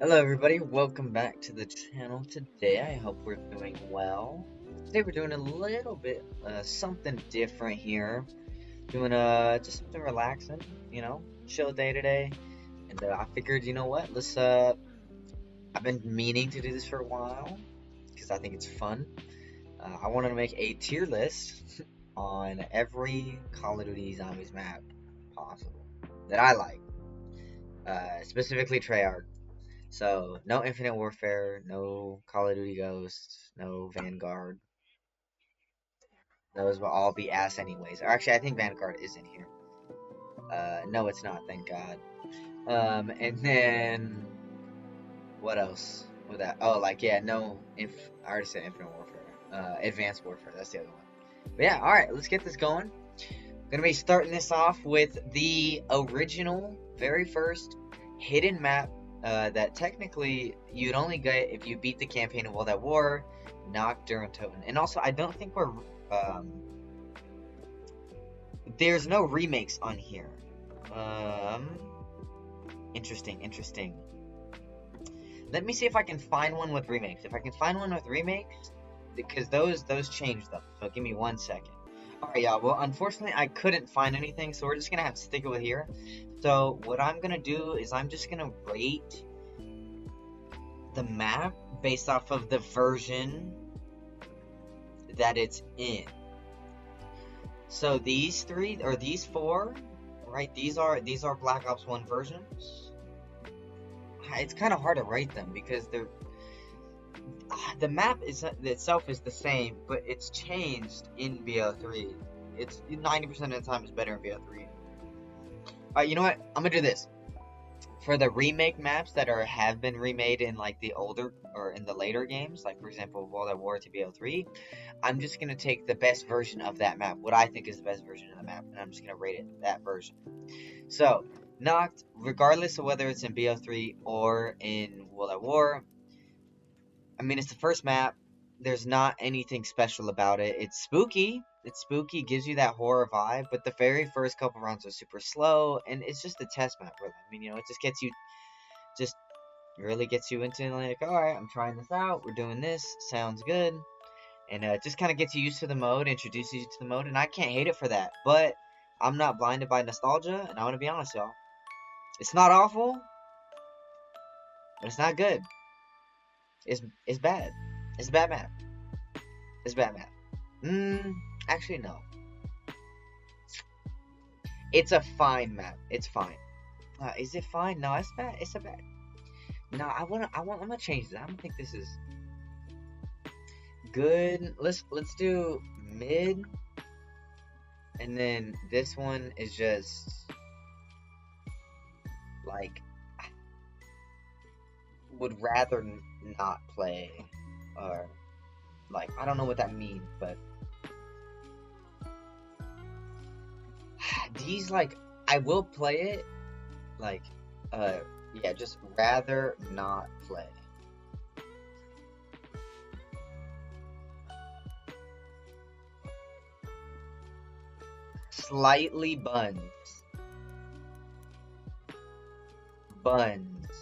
Hello everybody, welcome back to the channel. Today I hope we're doing well. Today we're doing a little bit something different here. Doing just something relaxing, chill day today. And I figured, you know what? Let's I've been meaning to do this for a while because I think it's fun. I wanted to make a tier list on every Call of Duty Zombies map possible that I like. Specifically Treyarch. So, no Infinite Warfare, no Call of Duty Ghosts, no Vanguard. Those will all be ass anyways. Or actually, I think Vanguard is in here. No, it's not, thank God. And then what else with that? Oh, like yeah, no. I already said Infinite Warfare. Advanced Warfare. That's the other one. But yeah, all right, let's get this going. Gonna be starting this off with the original, very first hidden map that technically you'd only get if you beat the campaign of World at War, Nacht der Untoten. And also, I don't think there's no remakes on here. Um, interesting. Let me see if I can find one with remakes. If I can find one with remakes, because those changed them. So give me 1 second. Alright, y'all. Well, unfortunately, I couldn't find anything, so we're just gonna have to stick it with here. So what I'm gonna do is I'm just gonna rate the map based off of the version that it's in. So these three or these four, right? These are Black Ops 1 versions. It's kind of hard to rate them because the map itself is the same, but it's changed in BO3. It's 90% of the time is better in BO3. Alright, you know what? I'm gonna do this. For the remake maps that have been remade in like the older or in the later games, like for example World at War to BO3, I'm just gonna take the best version of that map, what I think is the best version of the map, and I'm just gonna rate it that version. So, Nacht, regardless of whether it's in BO3 or in World at War, I mean, it's the first map. There's not anything special about it. It's spooky. It's spooky, gives you that horror vibe, but the very first couple rounds are super slow, and it's just a test map, really. I mean, it just really gets you into like, all right, I'm trying this out. We're doing this. Sounds good, and it just kind of gets you used to the mode, introduces you to the mode, and I can't hate it for that. But I'm not blinded by nostalgia, and I want to be honest, y'all. It's not awful, but it's not good. It's bad. It's a bad map. It's a bad map. Mm, actually no. It's a fine map. It's fine. Is it fine? No, it's bad. It's a bad. No, I'm gonna change that. I'm gonna think this is good. Let's do mid, and then this one is just like would rather not play, or like I don't know what that means, but these like I will play it like uh yeah, just rather not play. Slightly buns buns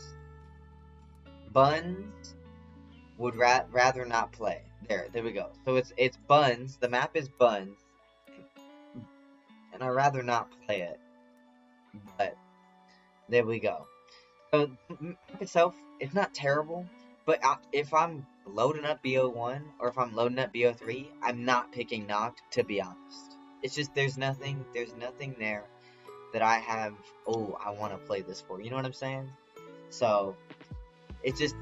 would rather not play. There we go. So it's buns. The map is buns, and I'd rather not play it. But there we go. So the map itself, it's not terrible. But if I'm loading up BO1 or if I'm loading up BO3, I'm not picking Noct, to be honest. It's just there's nothing there that I have. Oh, I want to play this for. You know what I'm saying? So it's just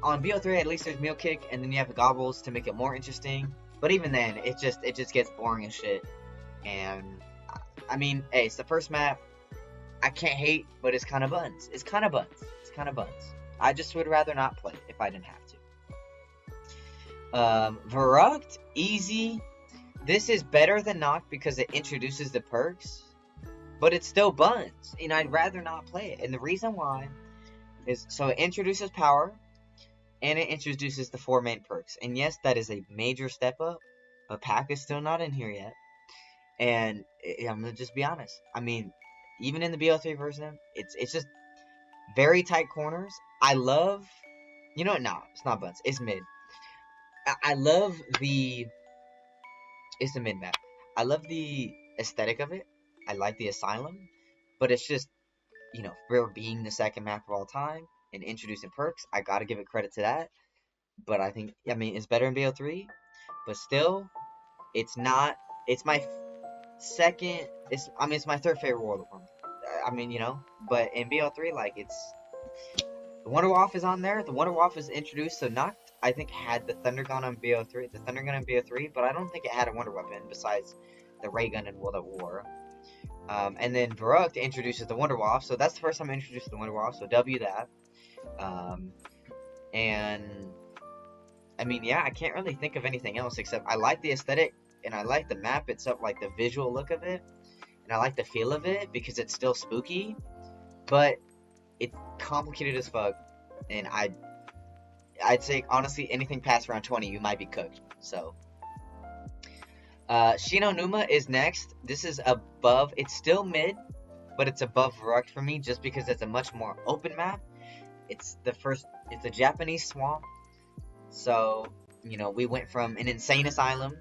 on BO3 at least there's meal kick, and then you have the gobbles to make it more interesting. But even then, it just gets boring as shit. And I mean, hey, it's the first map. I can't hate, but it's kind of buns. It's kind of buns. It's kind of buns. I just would rather not play if I didn't have to. Verrucht, easy. This is better than Noct because it introduces the perks, but it's still buns, and I'd rather not play it. And the reason why is so it introduces power, and it introduces the 4 main perks. And yes, that is a major step up, but Pack is still not in here yet. And I'm gonna just be honest. I mean, even in the BO3 version, it's just Very tight corners. I love, you know what? No, it's not buns. It's mid. I love the. It's the mid map. I love the aesthetic of it. I like the asylum, but it's just, for being the second map of all time and introducing perks, I gotta give it credit to that. But I mean, it's better in BO3, but still, it's not. It's my second. It's my third favorite World of Warcraft. I mean, but in BO3, like, the Wonder Waff is on there. The Wonder Waff is introduced, so Noct, I think, had the Thunder Gun on BO3, but I don't think it had a Wonder Weapon besides the Ray Gun in World of War. And then Varrock introduces the Wonder Waff, so that's the first time I introduced the Wonder Waff, so W that. And I mean, yeah, I can't really think of anything else except I like the aesthetic and I like the map itself, like the visual look of it, and I like the feel of it because it's still spooky, but it's complicated as fuck, and I'd say honestly anything past round 20 you might be cooked. So Shino Numa is next. This is above, it's still mid, but it's above Varrock for me just because it's a much more open map. It's a Japanese swamp. So, we went from an insane asylum,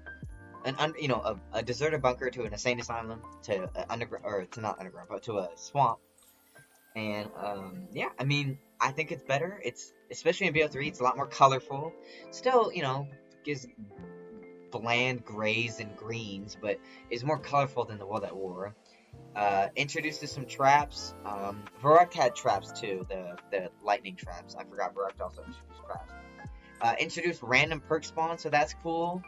a deserted bunker to an insane asylum to underground, or to not underground, but to a swamp. And yeah, I mean, I think it's better. It's especially in BO3, it's a lot more colorful. Still, gives bland grays and greens, but is more colorful than the World at War. Introduces some traps. Varrock had traps too, the lightning traps. I forgot Varrock also introduced traps. Introduced random perk spawn, so that's cool.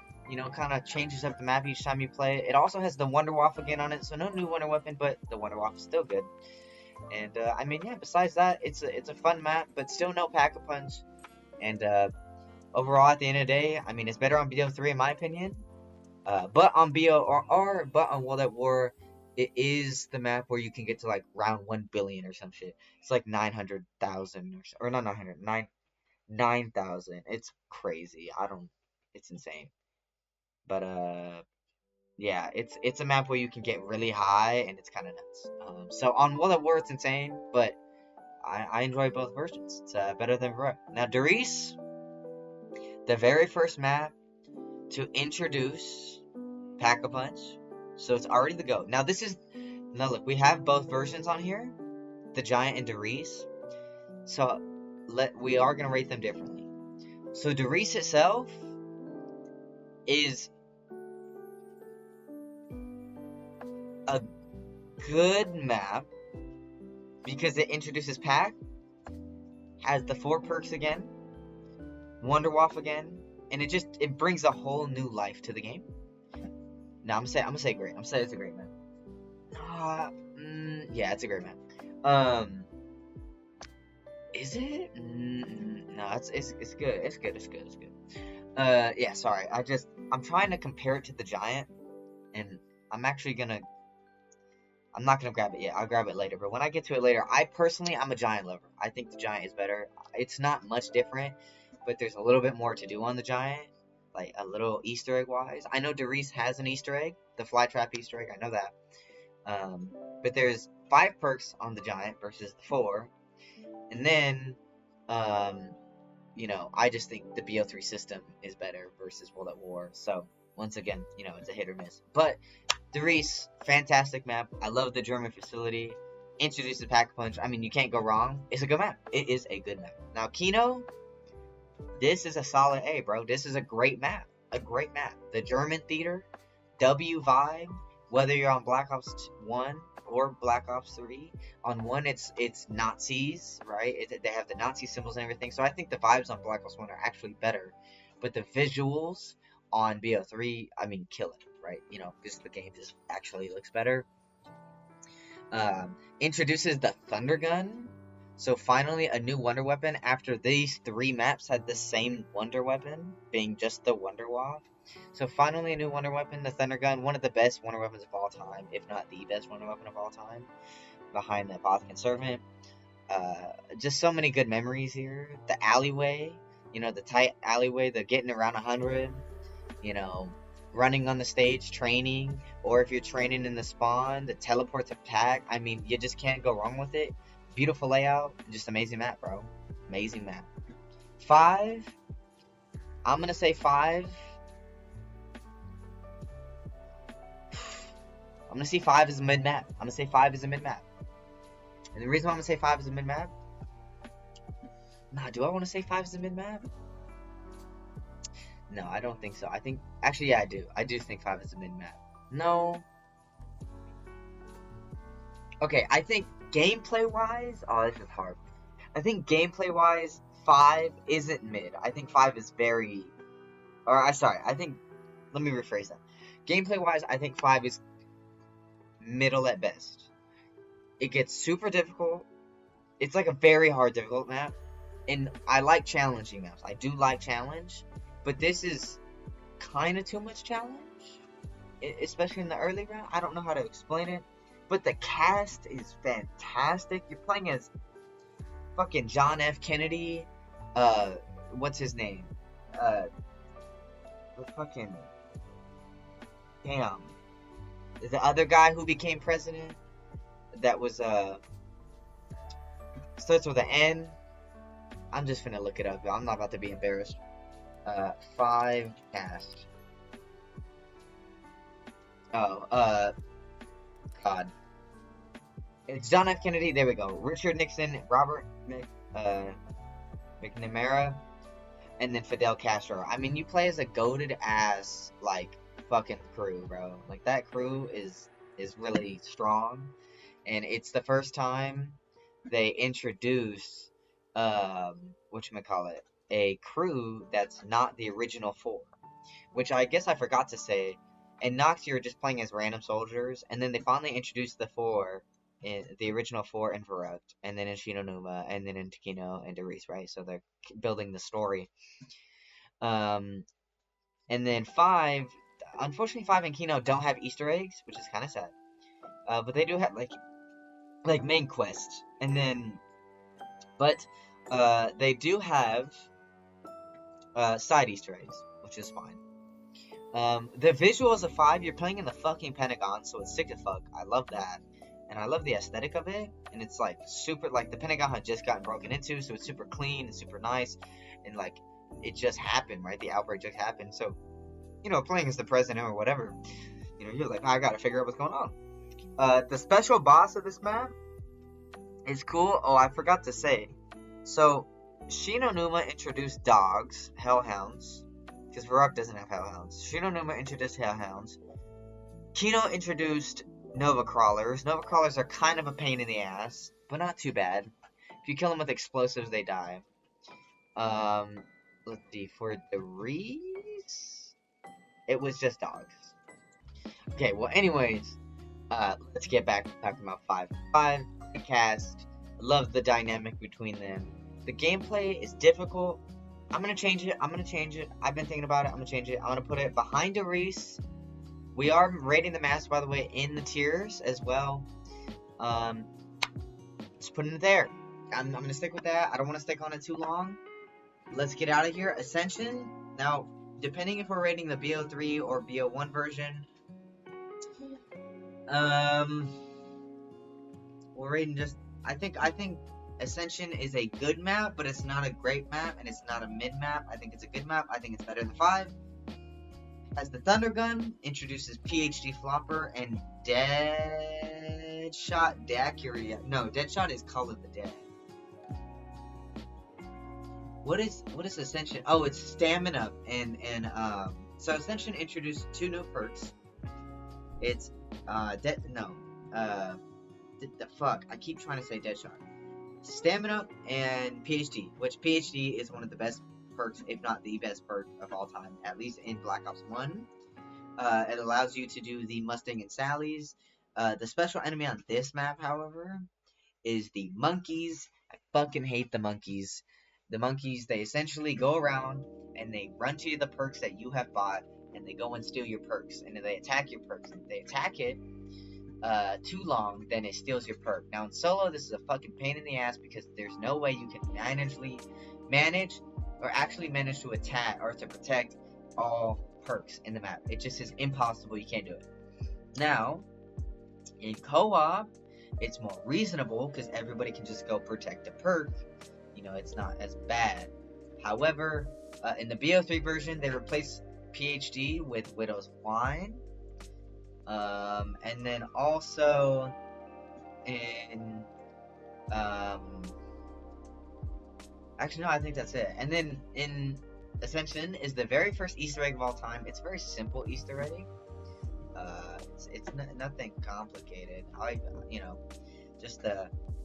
Kind of changes up the map each time you play it. It also has the Wonder Waff again on it, so no new Wonder Weapon, but the Wonder Waff is still good. And I mean, yeah. Besides that, it's a fun map, but still no Pack-a-Punch. And overall, at the end of the day, I mean, it's better on BO3 in my opinion. But on but on World at War, it is the map where you can get to like round 1 billion or some shit. It's like 900,000 or not 9,000. It's crazy. It's insane. But yeah, it's a map where you can get really high and it's kind of nuts. So on World at War, it's insane, but I enjoy both versions. It's better than Varrock. Now Darius, the very first map to introduce Pack-a-Punch, so it's already the GOAT. Now look, we have both versions on here, the Giant and Darius. So we are gonna rate them differently. So Darius itself is a good map because it introduces Pack, has the 4 perks again, Wonder Waff again, and it brings a whole new life to the game. Now I'm gonna say great. I'm saying it's a great map. Yeah, it's a great map. Is it? No, it's good. It's good. Yeah, sorry. I'm trying to compare it to the Giant, and I'm not gonna grab it yet. I'll grab it later. But when I get to it later, I'm a Giant lover. I think the Giant is better. It's not much different, but there's a little bit more to do on the Giant, like a little Easter egg wise. I know Darius has an Easter egg, the fly trap Easter egg. I know that. But there's 5 perks on the Giant versus the 4, and then I just think the BO3 system is better versus World at War. So once again, it's a hit or miss. But Darius, fantastic map. I love the German facility. Introduces Pack-a-Punch. I mean, you can't go wrong. It's a good map. It is a good map. Now, Kino, this is a solid A, bro. This is a great map. A great map. The German theater, W vibe. Whether you're on Black Ops 1 or Black Ops 3, on 1 it's Nazis, right? They have the Nazi symbols and everything. So I think the vibes on Black Ops 1 are actually better, but the visuals on BO3, I mean, kill it, right? Because the game just actually looks better. Introduces the Thunder Gun. So finally a new Wonder Weapon after these 3 maps had the same Wonder Weapon, being just the Wonder Waff. So finally a new Wonder Weapon, the Thunder Gun, one of the best Wonder Weapons of all time, if not the best Wonder Weapon of all time, behind the Apothicon Servant. Just so many good memories here. The alleyway, the tight alleyway, the getting around 100, running on the stage, training, or if you're training in the spawn, the teleport to Pack. I mean, you just can't go wrong with it. Beautiful layout, just amazing map, bro. Amazing map. 5, I'm gonna say 5. I'm gonna say 5 is a mid map. I'm gonna say 5 is a mid map. And the reason why I'm gonna say 5 is a mid map. Nah, do I want to say 5 is a mid map? No, I don't think so. I think actually, yeah, I do. I do think 5 is a mid map. No. Okay, I think gameplay wise. Oh, this is hard. I think gameplay wise, 5 isn't mid. I think 5 is very. Or I sorry. I think. Let me rephrase that. Gameplay wise, I think 5 is middle at best. It gets super difficult. It's like a very hard difficult map. And I like challenging maps. I do like challenge. But this is kind of too much challenge. Especially in the early round. I don't know how to explain it. But the cast is fantastic. You're playing as fucking John F. Kennedy. What's his name? The fucking... Damn. The other guy who became president. That was, starts with an N. I'm just finna look it up. I'm not about to be embarrassed. 5 cast. Oh, God. It's John F. Kennedy. There we go. Richard Nixon, Robert McNamara, and then Fidel Castro. I mean, you play as a goated ass like fucking crew, bro. Like that crew is really strong, and it's the first time they introduce whatchamacallit, a crew that's not the original 4, which I guess I forgot to say. In Nox, you're just playing as random soldiers, and then they finally introduced the 4, in the original 4 in Verrückt, and then in Shinonuma, and then in Takino and Derice, right? So they're building the story. And then 5, unfortunately 5 and Kino don't have Easter eggs, which is kind of sad. But they do have, like main quests, and then, but, they do have, side Easter eggs, which is fine. The visuals of 5, you're playing in the fucking Pentagon, so it's sick as fuck. I love that. And I love the aesthetic of it. And it's like super, like the Pentagon had just gotten broken into, so it's super clean and super nice. And like, it just happened, right? The outbreak just happened. So, you know, playing as the president or whatever, you know, you're like, I gotta figure out what's going on. The special boss of this map is cool. Oh, I forgot to say. So, Shinonuma introduced dogs, hellhounds. Because Verrückt doesn't have hellhounds. Shinonuma introduced hellhounds. Kino introduced Nova Crawlers. Nova Crawlers are kind of a pain in the ass, but not too bad. If you kill them with explosives, they die. Let's see. For the Reese, it was just dogs. Okay, well, anyways, let's get back to talking about 5. 5, cast. Love the dynamic between them. The gameplay is difficult. I'm gonna change it. I've been thinking about it. I'm gonna change it. I'm gonna put it behind Derice. We are rating the maps, by the way, in the tiers as well. Just putting it there. I'm gonna stick with that. I don't want to stick on it too long. Let's get out of here. Ascension. Now, depending if we're rating the BO3 or BO1 version, we're rating just. I think Ascension is a good map, but it's not a great map, and it's not a mid map. I think it's a good map. I think it's better than 5. Has the Thunder Gun, introduces PhD Flopper, and Deadshot Daiquiri. No, Deadshot is Call of the Dead. What is Ascension? Oh, it's Stamina, and so Ascension introduced 2 new perks. It's the fuck. I keep trying to say Deadshot. Stamina and PhD, which PhD is one of the best perks, if not the best perk of all time, at least in Black Ops 1. It allows you to do the Mustang and Sally's. The special enemy on this map, however, is the monkeys. I fucking hate the monkeys. The monkeys, they essentially go around and they run to the perks that you have bought, and they go and steal your perks, and then they attack your perks. And if they attack it too long, then it steals your perk. Now in solo, this is a fucking pain in the ass because there's no way you can manage to attack or to protect all perks in the map. It just is impossible. You can't do it. Now, in co-op, It's more reasonable because everybody can just go protect a perk. You know, it's not as bad. However, in the BO3 version, they replace PhD with Widow's Wine. And then also in actually no, I think that's it. And then in Ascension is the very first Easter egg of all time. It's a very simple Easter egg. It's nothing complicated. Just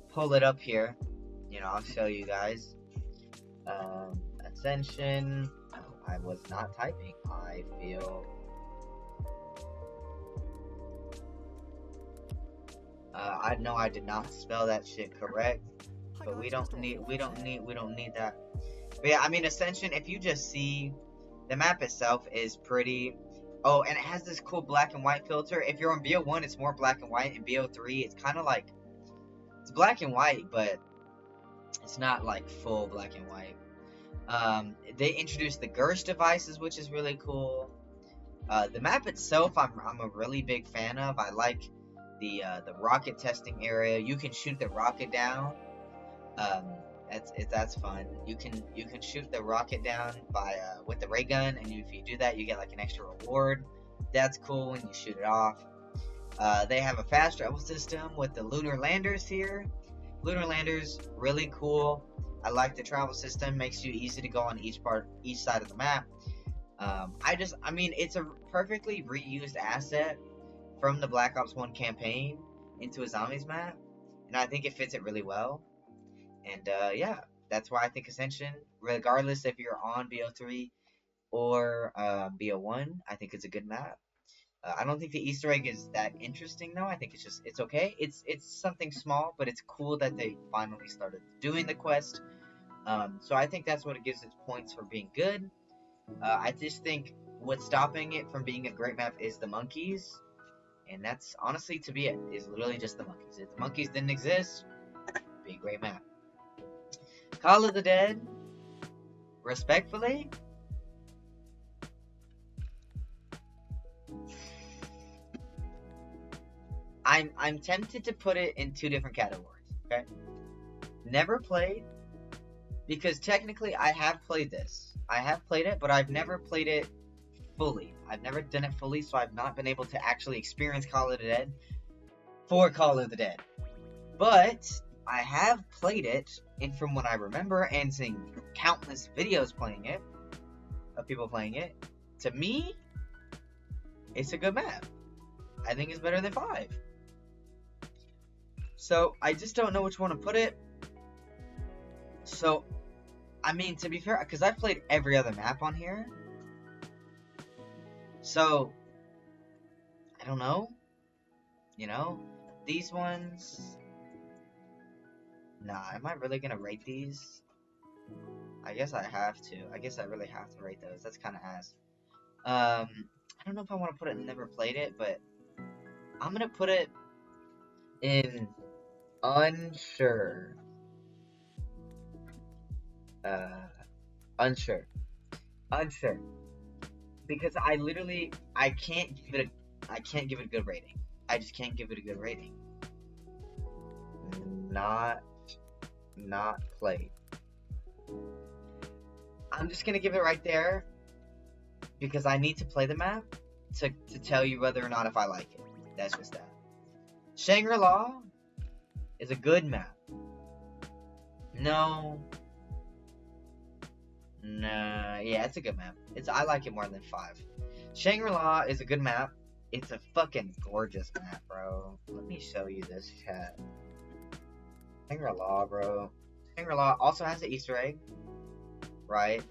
pull it up here. I'll show you guys. Ascension. Oh, I was not typing. I feel. I know I did not spell that shit correct, but we don't need that. But yeah, I mean, Ascension, if you just see, the map itself is pretty. Oh, and it has this cool black and white filter. If you're on BO1, it's more black and white. In BO3, it's kind of like, it's black and white, but it's not like full black and white. They introduced the Gersh devices, which is really cool. The map itself, I'm a really big fan of. I like the rocket testing area. You can shoot the rocket down. That's fun. You can shoot the rocket down by with the ray gun, and if you do that, you get like an extra reward. That's cool when you shoot it off. They have a fast travel system with the lunar landers here. Lunar landers, really cool. I like the travel system. Makes you easy to go on each side of the map. I mean, it's a perfectly reused asset from the Black Ops 1 campaign into a zombies map, and I think it fits it really well. And yeah, that's why I think Ascension, regardless if you're on BO3 or BO1, I think it's a good map. I don't think the Easter egg is that interesting though. I think it's okay. It's something small, but it's cool that they finally started doing the quest. So I think that's what it gives its points for being good. I just think what's stopping it from being a great map is the monkeys. And that's honestly to be it, is literally just the monkeys. If the monkeys didn't exist, it'd be a great map. Call of the Dead, respectfully, I'm tempted to put it in two different categories. Okay, never played, because technically I have played this. I have played it, but I've never played it fully. I've never done it fully, so I've not been able to actually experience Call of the Dead for Call of the Dead. But I have played it, and from what I remember, and seeing countless videos playing it, of people playing it, to me, it's a good map. I think it's better than 5. So, I just don't know which one to put it. So, I mean, to be fair, because I've played every other map on here. So, I don't know. These ones. Nah, am I really gonna rate these? I guess I have to. I guess I really have to rate those. That's kind of ass. I don't know if I want to put it in never played it, but I'm gonna put it in unsure. Unsure. Because I can't give it a good rating. I just can't give it a good rating. Not played. I'm just gonna give it right there because I need to play the map to tell you whether or not if I like it. That's just that. Shangri-La is a good map. Yeah, it's a good map. I like it more than 5. Shangri-La is a good map. It's a fucking gorgeous map, bro. Let me show you this chat. Shangri-La, bro. Shangri-La also has an Easter egg, right?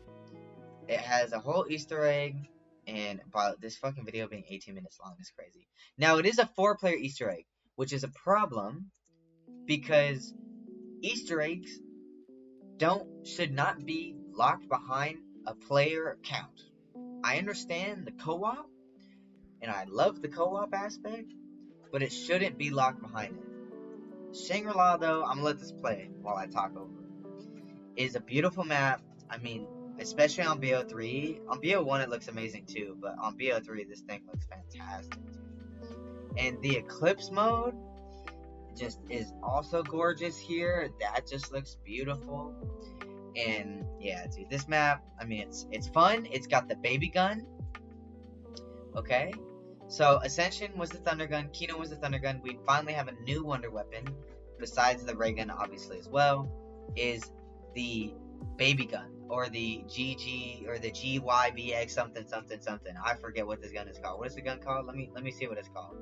It has a whole Easter egg, and this fucking video being 18 minutes long is crazy. Now, it is a 4-player Easter egg, which is a problem because Easter eggs should not be locked behind a player count. I understand the co-op, and I love the co-op aspect, but it shouldn't be locked behind it. Shangri-La, though, I'm gonna let this play while I talk over it, is a beautiful map. I mean, especially on BO3. On BO1 it looks amazing too, but on BO3 this thing looks fantastic. And the Eclipse mode, just is also gorgeous here. That just looks beautiful. And yeah, dude, this map, I mean, it's fun. It's got the baby gun. Okay, so Ascension was the Thunder Gun, Kino was the Thunder Gun. We finally have a new wonder weapon, besides the ray gun, obviously, as well, is the baby gun, or the GG, or the GYBX something something something. I forget what this gun is called. What is the gun called? Let me see what it's called.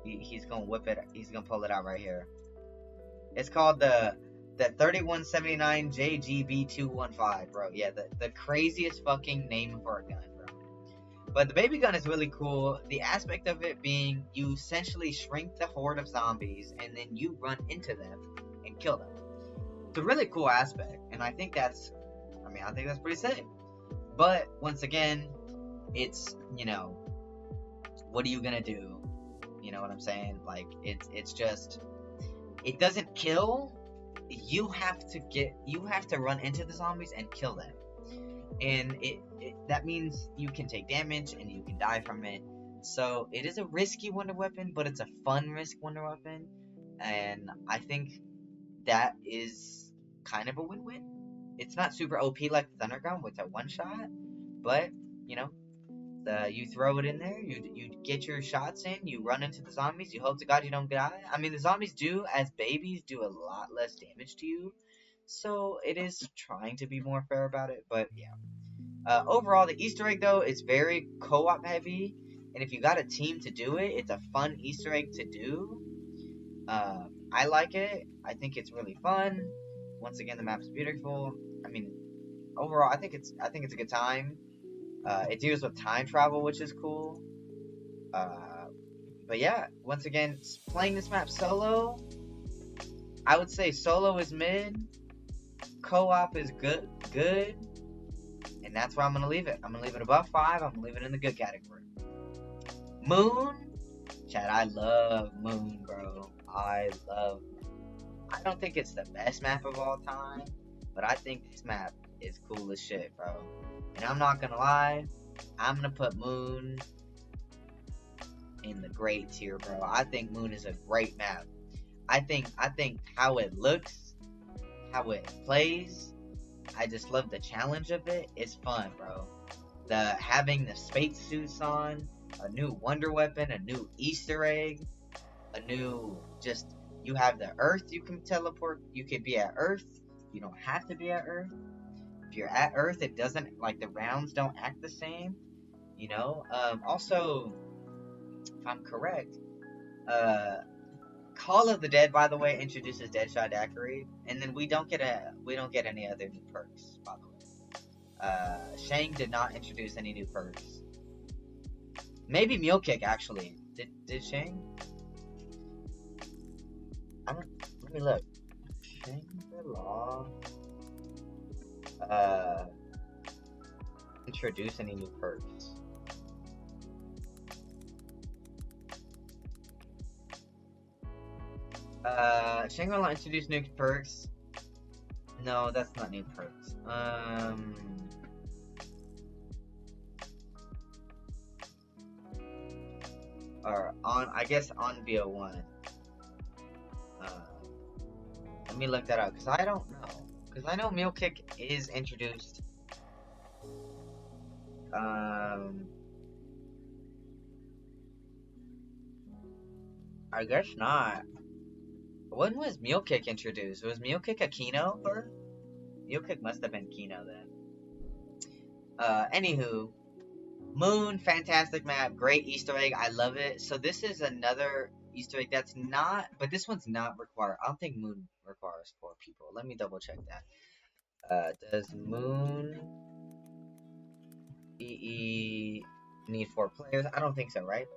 He's gonna whip it. He's gonna pull it out right here. It's called the 3179 JGB215, bro. Yeah, the craziest fucking name for a gun, bro. But the baby gun is really cool. The aspect of it being you essentially shrink the horde of zombies and then you run into them and kill them. It's a really cool aspect, and I think that's pretty sick. But once again, it's, you know, what are you gonna do? You know what I'm saying? Like, it's just, it doesn't kill. You have to run into the zombies and kill them, and that means you can take damage and you can die from it. So it is a risky wonder weapon, but it's a fun risk wonder weapon, and I think that is kind of a win-win. It's not super OP like the Thunder Gun with a one-shot, but, you know, you throw it in there, you get your shots in, you run into the zombies, you hope to God you don't die. I mean, the zombies do, as babies, do a lot less damage to you, so it is trying to be more fair about it, but yeah. Overall, the Easter egg, though, is very co-op heavy, and if you got a team to do it, it's a fun Easter egg to do. I like it. I think it's really fun. Once again, the map's beautiful. I mean, overall, I think it's a good time. It deals with time travel, which is cool. But yeah, once again, playing this map solo, I would say solo is mid, co-op is good, and that's where I'm gonna leave it. I'm gonna leave it above 5. I'm gonna leave it in the good category. Moon, Chad, I love Moon, bro. I don't think it's the best map of all time, but I think this map is cool as shit, bro. And I'm not gonna lie, I'm gonna put Moon in the great tier, bro. I think Moon is a great map. I think how it looks, how it plays, I just love the challenge of it. It's fun, bro. Having the space suits on, a new wonder weapon, a new Easter egg, a new, just, you have the Earth you can teleport. You could be at Earth. You don't have to be at Earth. If you're at Earth, it doesn't, like, the rounds don't act the same, you know. Also, if I'm correct, Call of the Dead, by the way, introduces Deadshot Daiquiri, and then we don't get any other new perks, by the way. Shang did not introduce any new perks. Maybe Mule Kick, actually. Did Shang? Let me look. Shangri-La introduce any new perks? Shangri-La introduced new perks. No, that's not new perks. Or I guess on BO1. Let me look that up, because I don't know. Because I know Mule Kick is introduced. I guess not. When was Mule Kick introduced? Was Mule Kick a Kino bird? Mule Kick must have been Kino then. Anywho, Moon, fantastic map, great Easter egg, I love it. So this is another Easter egg that's not, but this one's not required. I don't think Moon requires 4 people. Let me double check that. Does Moon EE need 4 players? I don't think so, right?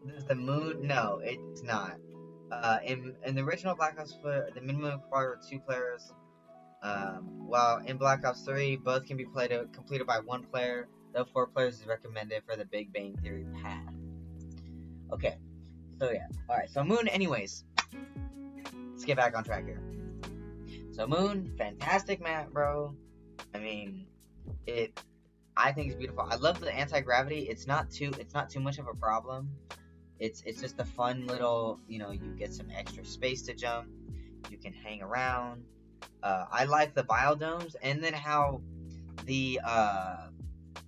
Does the Moon? No, it's not. In the original Black Ops 4, the minimum required 2 players. While in Black Ops 3, both can be completed by 1 player, though 4 players is recommended for the Big Bang Theory path. Okay, so yeah. Alright, so Moon, anyways. Let's get back on track here. So Moon, fantastic map, bro. I mean, I think it's beautiful. I love the anti-gravity. It's not too much of a problem. It's just a fun little, you get some extra space to jump. You can hang around. I like the biodomes, and then how the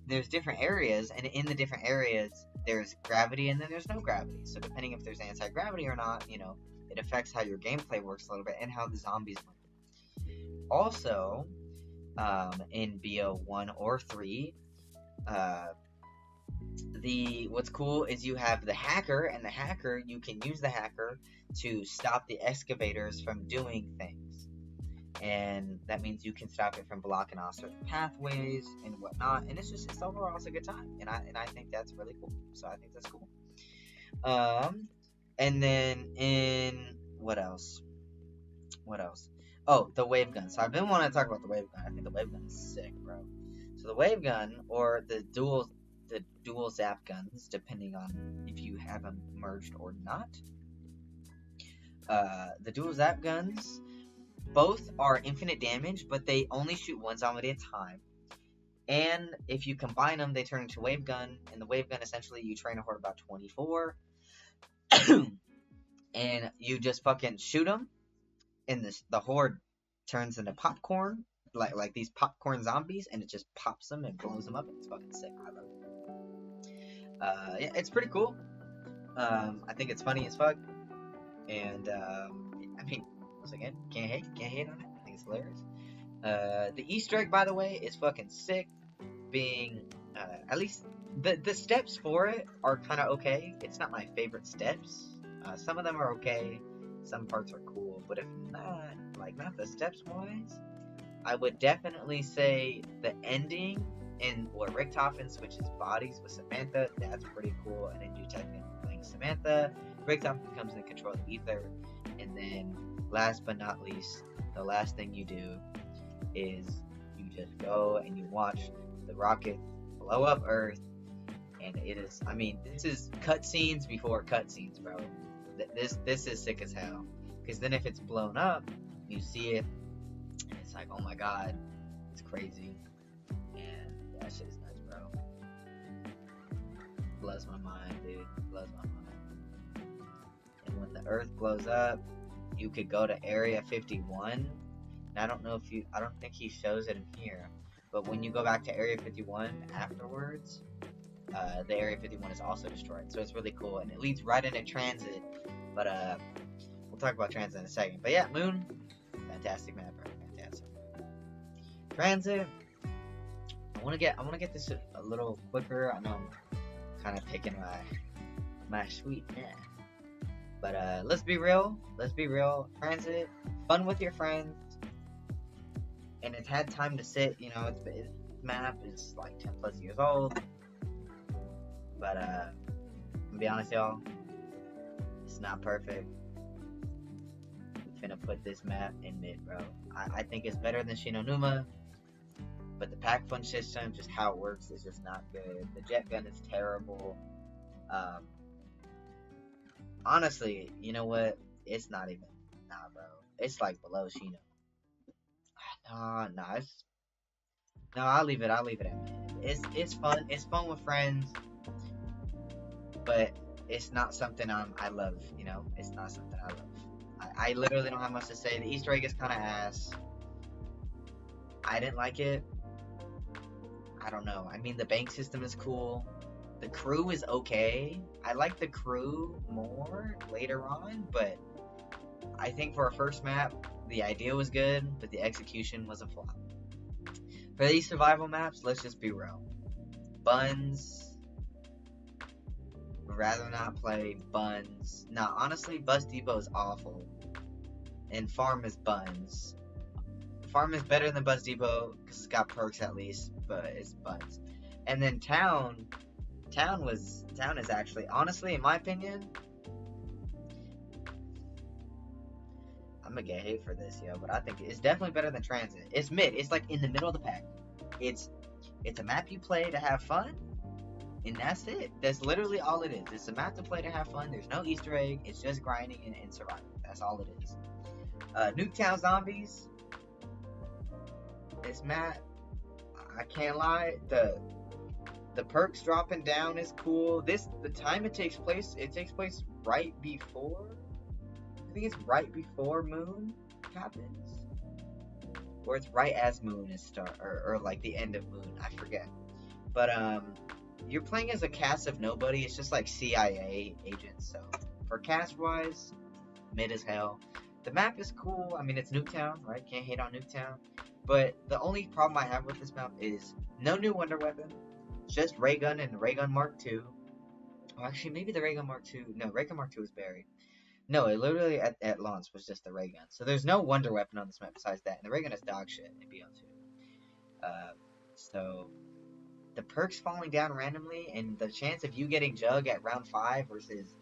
there's different areas, and in the different areas there's gravity and then there's no gravity. So depending if there's anti-gravity or not, it affects how your gameplay works a little bit and how the zombies work. Also, in BO1 or 3, what's cool is you have the hacker, and the hacker, you can use the hacker to stop the excavators from doing things. And that means you can stop it from blocking off certain pathways and whatnot. And it's overall, it's a good time. And I think that's really cool. So I think that's cool. And then in what else? Oh, the wave gun. So I've been wanting to talk about the wave gun. I think the wave gun is sick, bro. So the wave gun, or the dual zap guns, depending on if you have them merged or not. The dual zap guns, both are infinite damage, but they only shoot one zombie at a time. And if you combine them, they turn into wave gun. And the wave gun, essentially, you train a horde about 24. And you just fucking shoot them. And the horde turns into popcorn. Like these popcorn zombies. And it just pops them and blows them up. And it's fucking sick. I love it. Yeah, it's pretty cool. I think it's funny as fuck. And, I mean, once again, can't hate on it. I think it's hilarious. The Easter egg, by the way, is fucking sick. Being, at least, the steps for it are kind of okay. It's not my favorite steps. Some of them are okay. Some parts are cool. But if not, not the steps wise, I would definitely say the ending in where Richtofen switches bodies with Samantha. That's pretty cool. And then you technically playing Samantha. Richtofen becomes in control of Ether. And then, last but not least, the last thing you do is you just go and you watch the rocket blow up Earth. And it is, I mean, this is cutscenes before cutscenes, bro. This is sick as hell. Because then if it's blown up, you see it, and it's like, oh my god, it's crazy. And that shit is nuts, bro. Blows my mind, dude. Blows my mind. And when the Earth blows up, you could go to Area 51. And I don't think he shows it in here. But when you go back to Area 51 afterwards, the Area 51 is also destroyed. So it's really cool. And it leads right into Transit. But, we'll talk about Transit in a second. But yeah, Moon, fantastic map, bro. Fantastic. Transit, I want to get this a little quicker. I know I'm kind of picking my sweet man. But let's be real. Transit, fun with your friends, and it's had time to sit. Its map is like 10 plus years old. But I'm gonna be honest, y'all, it's not perfect. I'm finna put this map in mid, bro. I think it's better than Shinonuma, but the pack punch system, just how it works, is just not good. The jet gun is terrible. Honestly, you know what? It's not even. Nah, bro. It's like below Shino. Nah. I'll leave it at mid. It's fun. It's fun with friends, but it's not something I love. It's not something I love. I literally don't have much to say. The Easter egg is kind of ass. I didn't like it. I don't know. I mean, the bank system is cool. The crew is okay. I like the crew more later on, but I think for a first map, the idea was good, but the execution was a flop. For these survival maps, let's just be real. Buns. Would rather not play Buns. Nah, honestly, Bus Depot is awful. And Farm is Buns. Farm is better than Bus Depot, because it's got perks at least, but it's Buns. And then Town is actually, honestly, in my opinion, I'm gonna get hate for this, but I think it's definitely better than Transit. It's mid. It's like in the middle of the pack. It's a map you play to have fun, and that's it. That's literally all it is. It's a map to play to have fun. There's no Easter egg. It's just grinding and surviving. That's all it is. Nuketown Zombies. This map, I can't lie. The perks dropping down is cool. The time it takes place right before. I think it's right before Moon happens, or it's right as Moon is start, or like the end of Moon. I forget. But you're playing as a cast of nobody. It's just like CIA agents. So for cast wise, mid as hell. The map is cool. I mean, it's Nuketown, right? Can't hate on Nuketown. But the only problem I have with this map is no new Wonder Weapon. Just Ray Gun and Ray Gun Mark II. Oh, actually, maybe the Ray Gun Mark II. No, Ray Gun Mark II was buried. No, it literally at launch was just the Ray Gun. So there's no Wonder Weapon on this map besides that. And the Ray Gun is dog shit in BO2. So the perks falling down randomly and the chance of you getting Jug at round 5 versus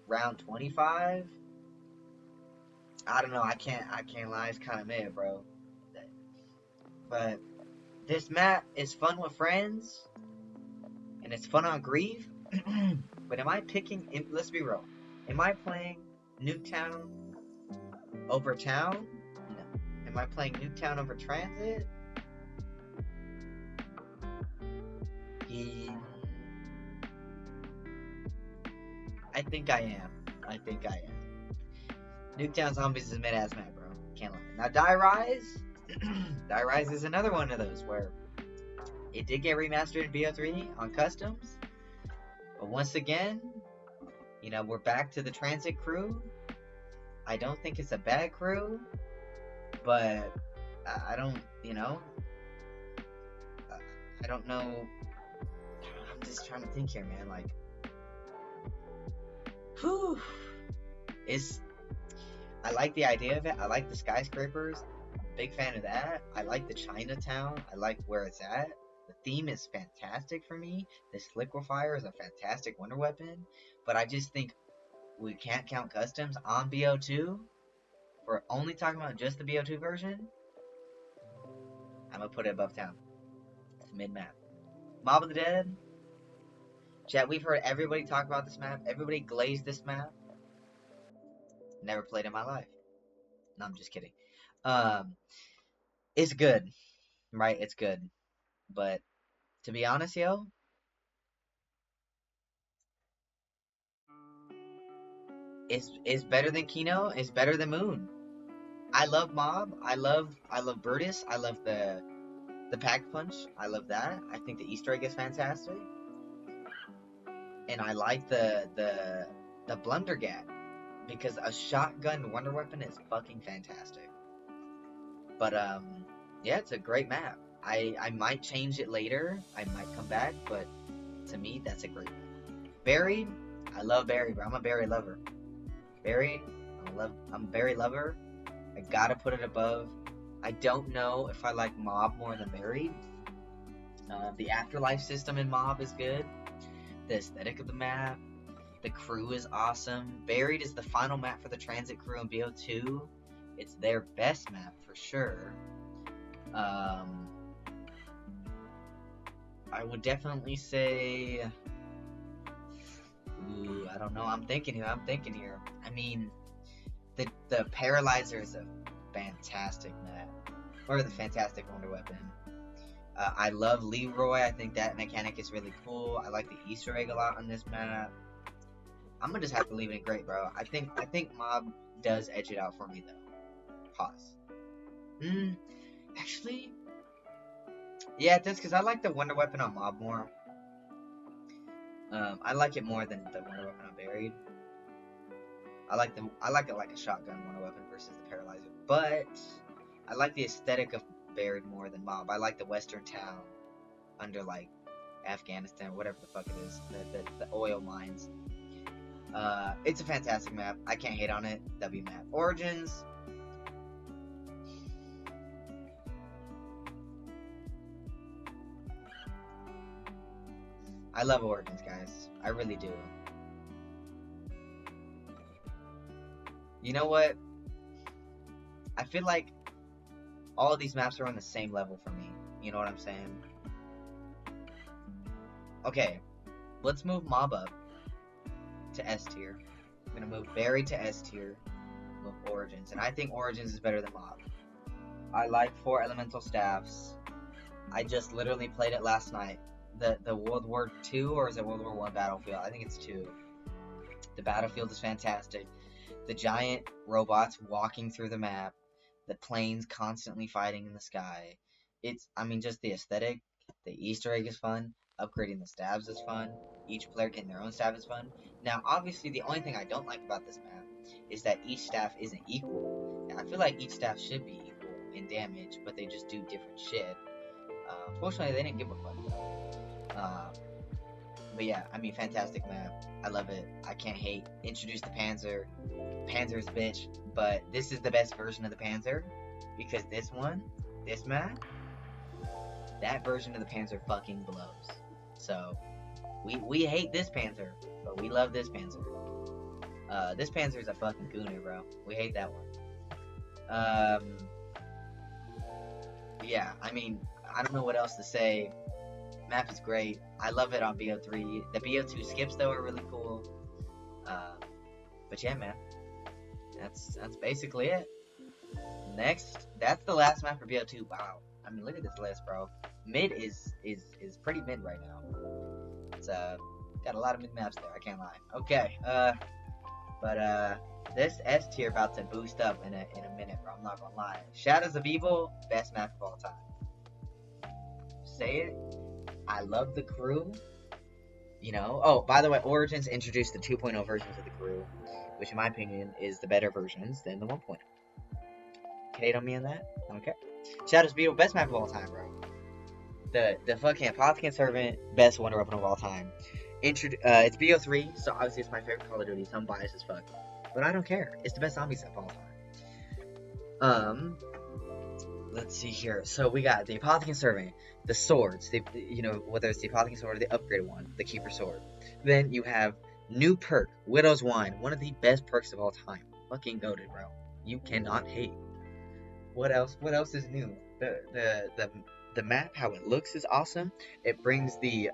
round 25. I don't know. I can't lie. It's kind of mid, bro. But this map is fun with friends, and it's fun on Grieve. But am I picking? Let's be real. Am I playing Nuketown over Town? No. Am I playing Nuketown over Transit? Yeah. I think I am. Nuketown Zombies is mid-ass map, bro. Can't lie. Now, Die Rise. Die Rise is another one of those where it did get remastered in BO3 on customs. But once again, you know, we're back to the Transit crew. I don't think it's a bad crew, but I don't, you know, I don't know. I'm just trying to think here, man. Like, whew. I like the idea of it. I like the skyscrapers. Big fan of that. I like the Chinatown. I like where it's at. The theme is fantastic for me. This liquefier is a fantastic wonder weapon. But I just think we can't count customs on BO2. We're only talking about just the BO2 version. I'm gonna put it above Town. It's mid-map. Mob of the Dead. Chat, we've heard everybody talk about this map. Everybody glazed this map. Never played in my life. No, I'm just kidding. It's good, right? It's good, but to be honest, yo, it's better than Kino. It's better than Moon. I love Mob. I love Brutus. I love the Pack Punch. I love that. I think the Easter egg is fantastic, and I like the Blundergat because a shotgun wonder weapon is fucking fantastic. But yeah, it's a great map. I might change it later. I might come back, but to me, that's a great map. Buried, I love Buried, bro. I'm a Buried lover. Buried, I'm a Buried lover. I gotta put it above. I don't know if I like Mob more than Buried. The afterlife system in Mob is good. The aesthetic of the map. The crew is awesome. Buried is the final map for the Transit crew in BO2. It's their best map for sure. I would definitely say. Ooh, I don't know. I'm thinking here. I mean, the Paralyzer is a fantastic map, or the fantastic wonder weapon. I love Leroy. I think that mechanic is really cool. I like the Easter egg a lot on this map. I'm gonna just have to leave it great, bro. I think Mob does edge it out for me though. Pause. Actually, yeah, it does because I like the wonder weapon on Mob more. I like it more than the wonder weapon on Buried. I like it like a shotgun wonder weapon versus the Paralyzer, but I like the aesthetic of Buried more than Mob. I like the Western town under like Afghanistan, whatever the fuck it is, the oil mines. It's a fantastic map. I can't hate on it. W map. Origins. I love Origins, guys. I really do. You know what? I feel like all of these maps are on the same level for me. You know what I'm saying? Okay, let's move Mob up to S tier. I'm gonna move Buried to S tier. Move Origins, and I think Origins is better than Mob. I like 4 elemental staffs. I just literally played it last night. The World War II, or is it World War One battlefield? I think it's 2. The battlefield is fantastic. The giant robots walking through the map, the planes constantly fighting in the sky. I mean, just the aesthetic. The Easter egg is fun. Upgrading the stabs is fun. Each player getting their own staff is fun. Now, obviously, the only thing I don't like about this map is that each staff isn't equal. And I feel like each staff should be equal in damage, but they just do different shit. Fortunately, they didn't give a fuck though. But yeah, I mean, fantastic map. I love it. I can't hate. Introduce the Panzer. Panzer's bitch, but this is the best version of the Panzer because this map, that version of the Panzer fucking blows. So we hate this Panzer, but we love this Panzer. This Panzer's a fucking gooner, bro. We hate that one. Yeah, I mean, I don't know what else to say. Map is great. I love it on BO3. The BO2 skips though are really cool. But yeah, man, that's basically it. Next, that's the last map for BO2. Wow. I mean, look at this list, bro. Mid is pretty mid right now. It's got a lot of mid maps there. I can't lie. Okay. But this S tier about to boost up in a minute, bro. I'm not gonna lie. Shadows of Evil, best map of all time. Say it. I love the crew. You know. Oh, by the way, Origins introduced the 2.0 versions of the crew, which in my opinion is the better versions than the 1.0. Hate on me on that? Okay. Shadows of Evil, best map of all time, bro. The fucking Apothicon Servant, best wonder weapon of all time. It's BO3, so obviously it's my favorite Call of Duty, so I'm biased as fuck. But I don't care. It's the best zombies of all time. Let's see here. So we got the Apothicon Servant, the swords, whether it's the Apothicon Sword or the upgraded one, the Keeper Sword. Then you have new perk, Widow's Wine, one of the best perks of all time. Fucking goated, bro. You cannot hate. What else? What else is new? The map, how it looks is awesome. It brings the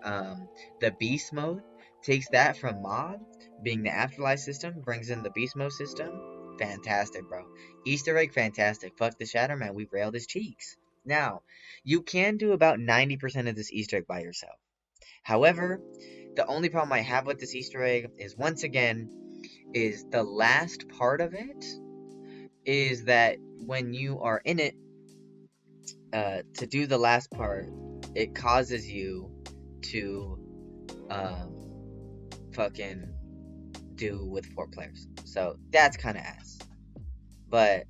beast mode, takes that from mod being the afterlife system, brings in the beast mode system. Fantastic, bro. Easter egg, fantastic. Fuck the Shatterman, we railed his cheeks. Now, you can do about 90% of this Easter egg by yourself. However, the only problem I have with this Easter egg is, once again, is the last part of it is that when you are in it, to do the last part, it causes you to fucking do with 4 players. So that's kind of ass. But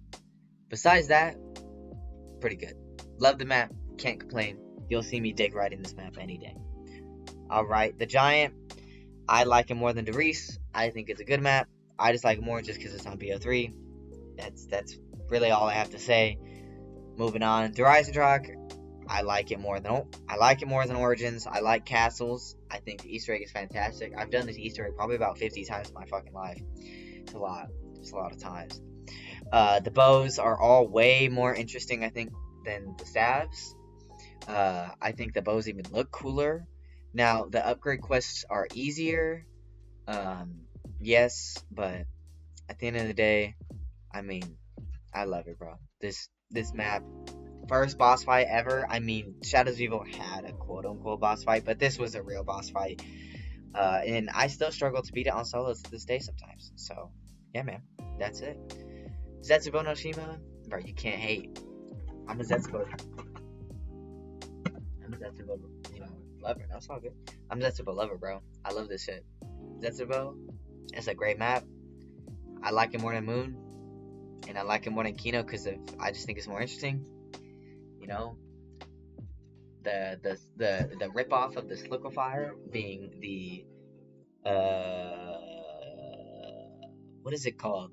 besides that, pretty good. Love the map. Can't complain. You'll see me dig right in this map any day. Alright, the Giant. I like it more than Darius. I think it's a good map. I just like it more just because it's on BO3. That's really all I have to say. Moving on, Dreisendrach. I like it more than Origins. I like Castles. I think the Easter egg is fantastic. I've done this Easter egg probably about 50 times in my fucking life. It's a lot. It's a lot of times. The bows are all way more interesting, I think, than the stabs. I think the bows even look cooler. Now, the upgrade quests are easier. Yes, but at the end of the day, I mean, I love it, bro. This map, first boss fight ever. I mean, Shadows of Evil had a quote-unquote boss fight, but this was a real boss fight. And I still struggle to beat it on solos to this day sometimes. So, yeah, man. That's it. Zetsubo no Shima, bro, you can't hate. I'm a Zetsubo lover. That's all good. I'm a Zetsubo lover, bro. I love this shit. Zetsubo, it's a great map. I like it more than Moon. And I like it more than Kino because I just think it's more interesting. You know, the rip off of the Liquefier being the what is it called?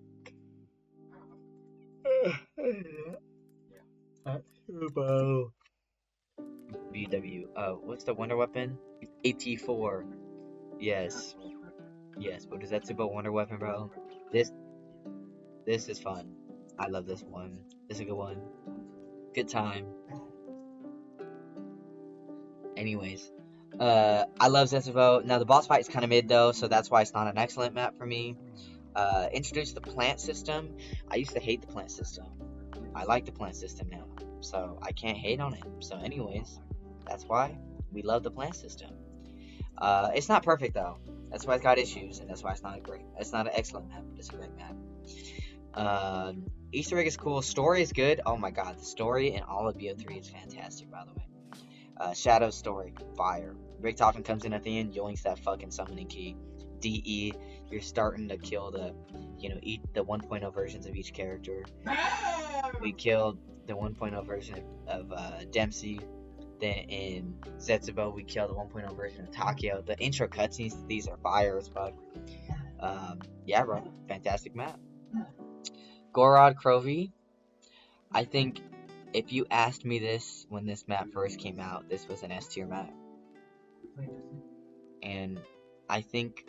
BW. What's the wonder weapon? AT4. Yes. But is that Zetsubo wonder weapon, bro? This is fun. I love this one. It's a good one. Good time. Anyways, I love Zetsubo. Now the boss fight is kind of mid though, so that's why it's not an excellent map for me. Introduce the plant system. I used to hate the plant system. I like the plant system now, so I can't hate on it. So anyways, That's why we love the plant system. It's not perfect though. That's why it's got issues, and that's why it's not an excellent map, but it's a great map. Easter egg is cool. Story is good. Oh my god, the story in all of BO3 is fantastic, by the way. Shadow's story, fire. Richtofen comes in at the end, yoinks that fucking summoning key. DE, you're starting to kill the, eat the 1.0 versions of each character. We killed the 1.0 version of Dempsey. Then in Zetsubo, we killed the 1.0 version of Takeo. The intro cutscenes to these are fire as fuck. Yeah, bro, fantastic map. Gorod Krovi, I think if you asked me this when this map first came out, this was an S tier map. And I think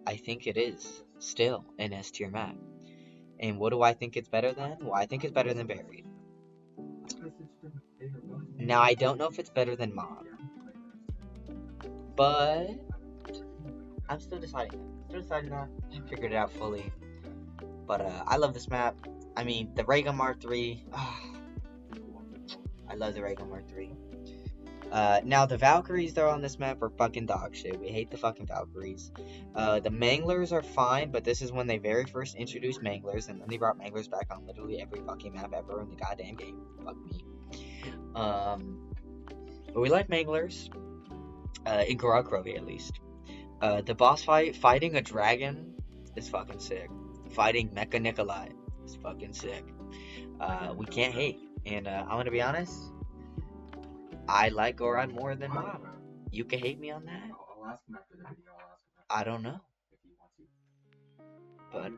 it is still an S tier map. And what do I think it's better than? Well, I think it's better than Buried. Now, I don't know if it's better than Mob, but I'm still deciding that. I haven't figured it out fully. But I love this map. I mean, the Raygun Mark III. I love the Raygun Mark III. Now, the Valkyries, though, on this map are fucking dog shit. We hate the fucking Valkyries. The Manglers are fine, but this is when they very first introduced Manglers, and then they brought Manglers back on literally every fucking map ever in the goddamn game. Fuck me. But we like Manglers. In Gorod Krovi, at least. The boss fighting a dragon is fucking sick. Fighting Mecha Nikolai is fucking sick. We can't hate. And I'm gonna be honest, I like Gorod more than Mob. You can hate me on that. I don't know. But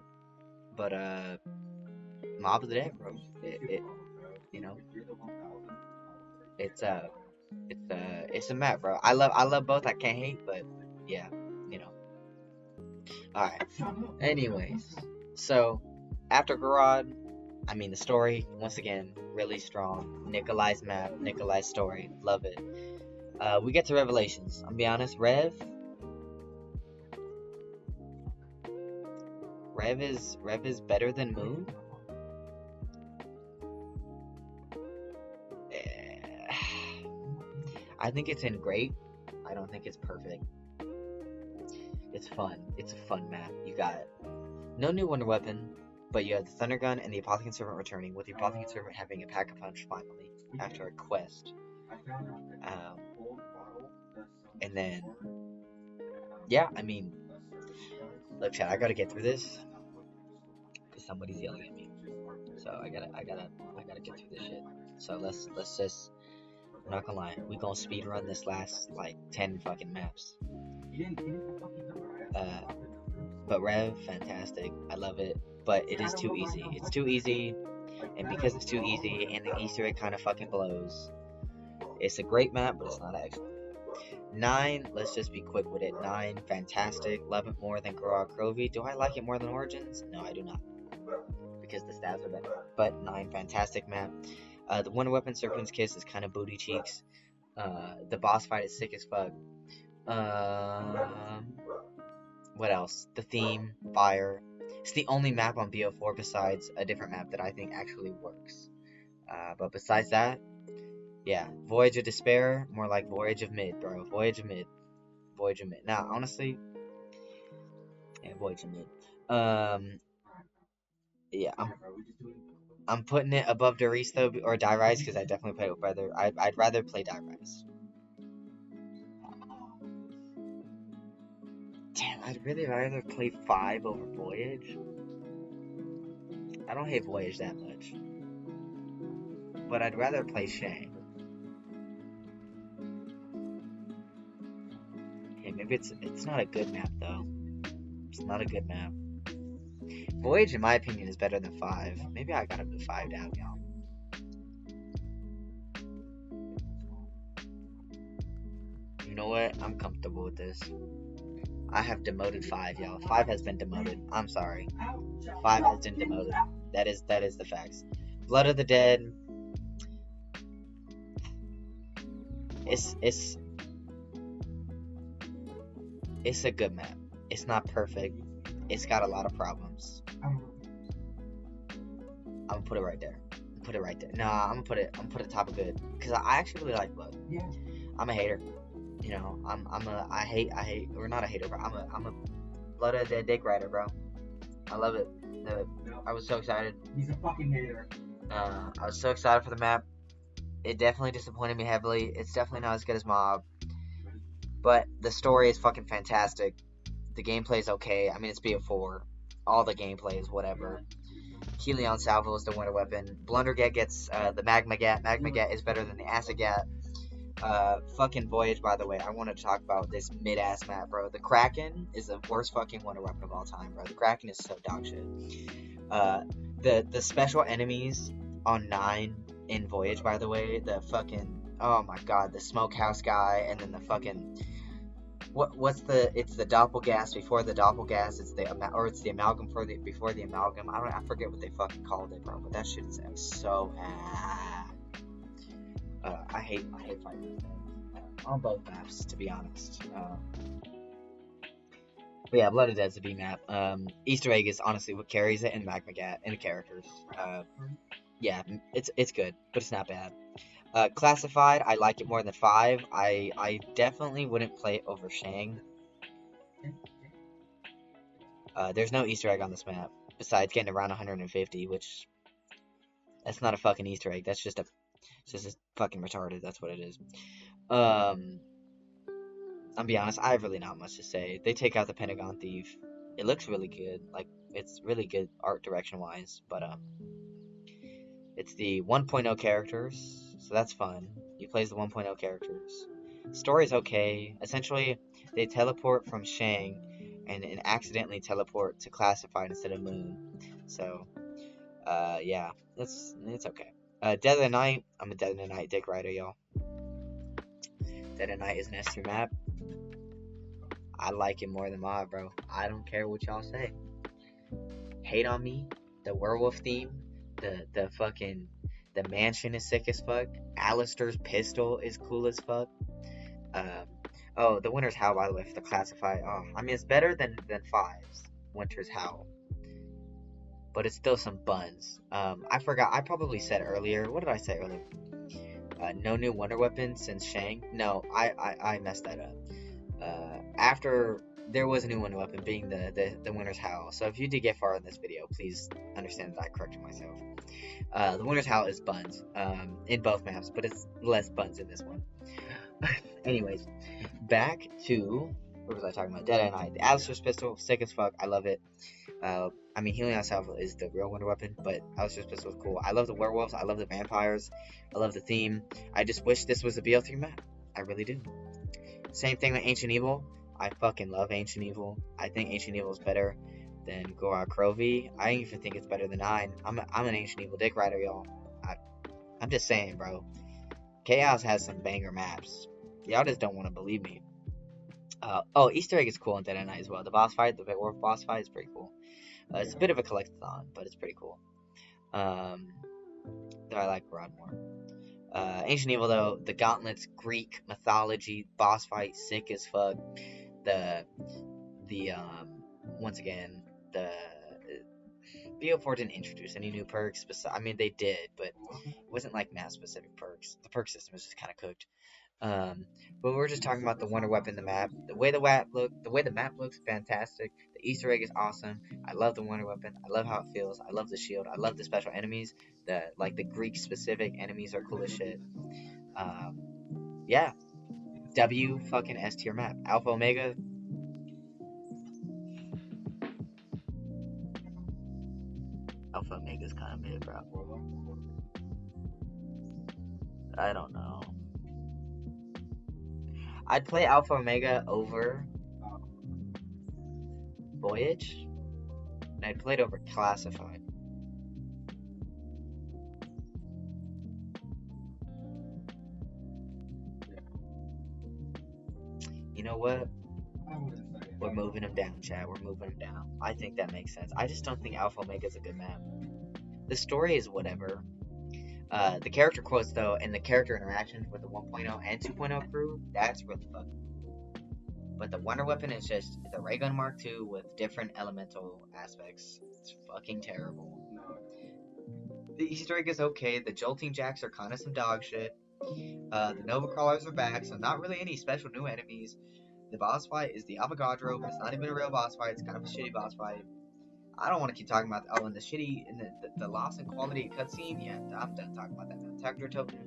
Mob of the Day, bro. It's a map, bro. I love both. I can't hate, but yeah, Alright. Anyways, so after Gorod, I mean the story, once again, really strong. Nikolai's map, Nikolai's story, love it. We get to Revelations. I'm gonna be honest, Rev is better than Moon. I think it's in great. I don't think it's perfect. It's fun. It's a fun map. You got no new wonder weapon, but you have the Thunder Gun and the Apothicon Servant returning, with the Apothicon Servant having a Pack-a-Punch finally after a quest. And then, yeah, I mean, look, chat, I gotta get through this because somebody's yelling at me. So I gotta get through this shit. So let's just, I'm not gonna lie, we gonna speed run this last like 10 fucking maps. But Rev, fantastic. I love it. But it is too easy. It's too easy. And because it's too easy and the Easter egg kind of fucking blows, it's a great map, but it's not excellent. 9, let's just be quick with it. 9, fantastic. Love it more than Gorod Krovi. Do I like it more than Origins? No, I do not. Because the stats are better. But 9, fantastic map. The Wonder Weapon Serpent's Kiss is kind of booty cheeks. The boss fight is sick as fuck. What else? The theme, fire. It's the only map on BO4 besides a different map that I think actually works. But besides that, yeah, Voyage of Despair, more like Voyage of Mid, bro. Voyage of Mid. Now, honestly, yeah, Voyage of Mid. Yeah, I'm putting it above Darius though, or Die Rise, because I definitely play it with brother. I'd rather play Die Rise. Damn, I'd really rather play 5 over Voyage. I don't hate Voyage that much, but I'd rather play Shang. Okay, maybe it's not a good map though. It's not a good map. Voyage, in my opinion, is better than 5. Maybe I gotta put 5 down, y'all. You know what? I'm comfortable with this. I have demoted 5, y'all. 5 has been demoted. I'm sorry. 5 has been demoted. That is the facts. Blood of the Dead. It's a good map. It's not perfect. It's got a lot of problems. I'm gonna put it right there. put it right there. Nah, I'm gonna put it top of good because I actually really like Blood. Yeah. I'm a hater. You know, I hate, or not a hater, but I'm a Blood of the Dick Rider, bro. I love it. I was so excited. He's a fucking hater. I was so excited for the map. It definitely disappointed me heavily. It's definitely not as good as Mob, but the story is fucking fantastic. The gameplay is okay. I mean, it's BO4. All the gameplay is whatever. Helion Salvo is the winter weapon. Blundergat gets the Magma Gat. Magma Gat is better than the Acid Gat. Fucking Voyage, by the way, I want to talk about this mid-ass map, bro. The Kraken is the worst fucking wonder weapon of all time, bro. The Kraken is so dog shit. The special enemies on 9 in Voyage, by the way, the fucking, oh my god, the Smokehouse guy, and then the fucking, it's the Doppelgas before the Doppelgas, it's the Amalgam before the Amalgam. I forget what they fucking called it, bro, but that shit is so I hate fighting on both maps, to be honest. But yeah, Blood of Dead's a B map. Easter egg is honestly what carries it, and Magma Gat and the characters. Yeah, it's good, but it's not bad. Classified, I like it more than 5. I definitely wouldn't play it over Shang. There's no Easter egg on this map besides getting around 150, which that's not a fucking Easter egg. That's just fucking retarded. That's what it is. I'll be honest, I have really not much to say. They take out the Pentagon Thief. It looks really good. Like, it's really good art direction wise, but it's the 1.0 characters, so that's fun. You play as the 1.0 characters. Story's okay. Essentially, they teleport from Shang and accidentally teleport to Classified instead of Moon. So, yeah, it's okay. Dead of the Night, I'm a Dead of the Night Dick Rider, y'all. Dead of the Night is an S3 map. I like it more than Mob, bro. I don't care what y'all say. Hate on me. The werewolf theme. The fucking... The mansion is sick as fuck. Alistair's pistol is cool as fuck. Oh, the Winter's Howl, by the way, for the Classified. Oh, I mean, it's better than 5's Winter's Howl. But it's still some buns. I forgot. I probably said earlier. What did I say earlier? No new wonder weapon since Shang. No, I messed that up. After there was a new wonder weapon, being the Winter's Howl. So if you did get far in this video, please understand that I corrected myself. The Winter's Howl is buns in both maps, but it's less buns in this one. Anyways, back to what was I talking about? Dead of Night. The Alistair's pistol, sick as fuck. I love it. I mean, Helion Salvo is the real wonder weapon, but Alistair's pistol is cool. I love the werewolves. I love the vampires. I love the theme. I just wish this was a BL3 map. I really do. Same thing with Ancient Evil. I fucking love Ancient Evil. I think Ancient Evil is better than Gorok Krovi. I even think it's better than 9. I'm an Ancient Evil Dick Rider, y'all. I'm just saying, bro. Chaos has some banger maps. Y'all just don't want to believe me. Oh, Easter egg is cool in Dead of Night as well. The boss fight, the werewolf boss fight is pretty cool. It's a bit of a collectathon, but it's pretty cool. Though I like Rod more. Ancient Evil, though, the Gauntlets, Greek mythology, boss fight, sick as fuck. Once again, the BO4 didn't introduce any new perks. I mean, they did, but it wasn't like map-specific perks. The perk system was just kind of cooked. But we're just talking about the wonder weapon, the map. The way the map looks, fantastic. The Easter egg is awesome. I love the wonder weapon. I love how it feels. I love the shield. I love the special enemies. The Greek specific enemies are cool as shit. Yeah. W fucking S tier map. Alpha Omega. Alpha Omega's kind of mid, bro. I don't know. I'd play Alpha Omega over Voyage, and I'd play it over Classified. You know what? We're moving them down, chat. We're moving them down. I think that makes sense. I just don't think Alpha Omega is a good map. The story is whatever. The character quotes, though, and the character interactions with the 1.0 and 2.0 crew, that's really fun. But the wonder weapon is just the Ray Gun Mark II with different elemental aspects. It's fucking terrible. The Easter egg is okay. The Jolting Jacks are kind of some dog shit. The Nova Crawlers are back, so not really any special new enemies. The boss fight is the Avogadro, but it's not even a real boss fight. It's kind of a shitty boss fight. I don't want to keep talking about and the shitty and the loss in quality cutscene. Yeah, I'm done talking about that now. Tactor Token.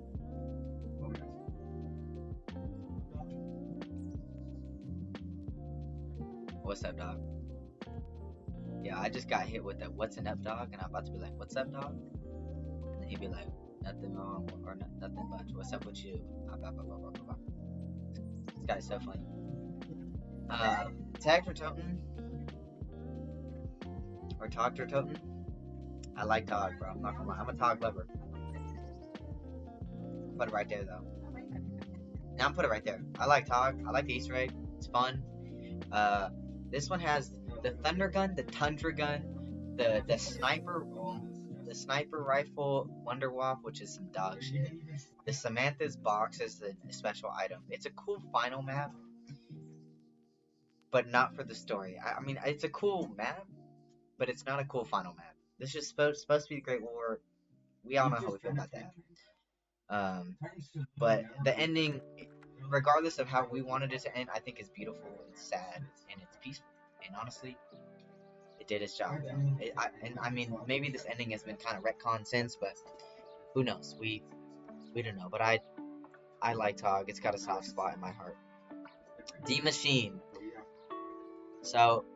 What's up, dog? Yeah, I just got hit with that "What's an up, dog?" and I'm about to be like, "What's up, dog?" And then he'd be like, "Nothing wrong or nothing much. What's up with you?" This guy's so funny. Tactor Token or Togtor Toten. I like Tog, bro. I'm not gonna lie. I'm a Tog lover. Put it right there, though. Now I'm put it right there. I like Tog. I like the Easter egg. It's fun. This one has the Thunder Gun, the Tundra Gun, the sniper rifle Wonderwaffe, which is some dog shit. The Samantha's box is the special item. It's a cool final map, but not for the story. I mean, it's a cool map, but it's not a cool final map. This is supposed to be the Great War. We all know how we feel about that. But the ending, regardless of how we wanted it to end, I think is beautiful. It's sad and it's peaceful. And honestly, it did its job. I mean, maybe this ending has been kind of retconned since, but who knows? We don't know. But I like Tog. It's got a soft spot in my heart. D Machine. So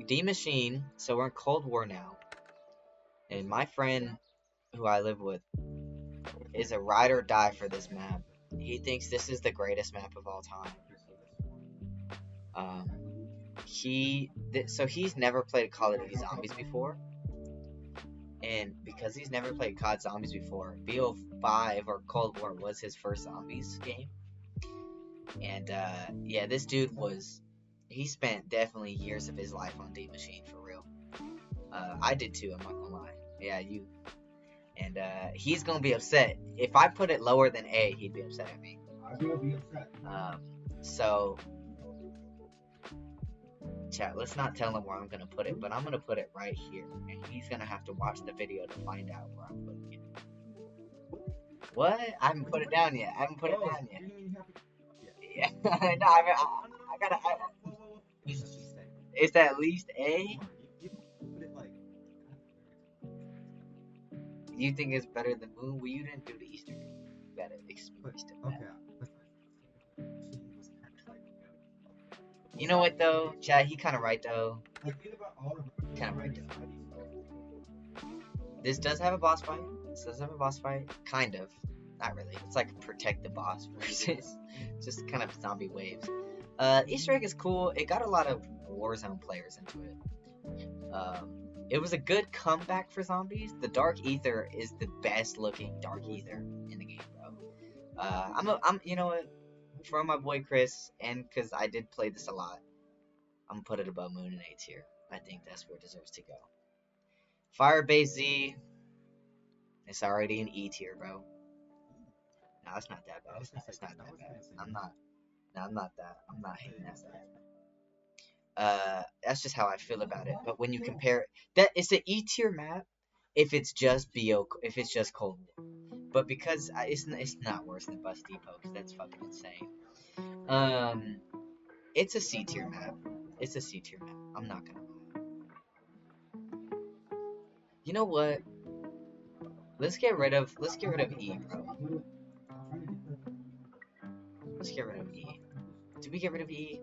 D Machine. So we're in Cold War now, and my friend who I live with is a ride or die for this map. He thinks this is the greatest map of all time. So he's never played Call of Duty Zombies before, and because he's never played COD Zombies before, BO5 or Cold War was his first Zombies game. And yeah, this dude he spent definitely years of his life on D Machine for real. I did too. I'm not gonna lie. Yeah, you. And he's gonna be upset if I put it lower than A. He'd be upset at me. I will be upset. So, chat. Let's not tell him where I'm gonna put it, but I'm gonna put it right here, and he's gonna have to watch the video to find out where I'm putting it. What? I haven't put it down yet. Yeah. No, I gotta. It's at least A. You think it's better than Moon? Well, you didn't do the Easter egg. You gotta experience it. Okay. You know what though, Chad? He kind of right though. This does have a boss fight. Kind of. Not really. It's like protect the boss versus just kind of zombie waves. Easter egg is cool. It got a lot of Warzone players into it. It was a good comeback for zombies. The Dark Ether is the best looking Dark Ether in the game, bro. I'm you know what? For my boy Chris, and because I did play this a lot, I'm gonna put it above Moon and A tier. I think that's where it deserves to go. Firebase Z, it's already an E tier, bro. No, it's not that bad. It's not that bad. I'm not hating that bad. That's just how I feel about it. But when you compare that, it's an E tier map if it's just Cold War. But because it's not worse than Bus Depot, because that's fucking insane. It's a C tier map. I'm not gonna lie. You know what? Let's get rid of E, bro. Let's get rid of E. Did we get rid of E?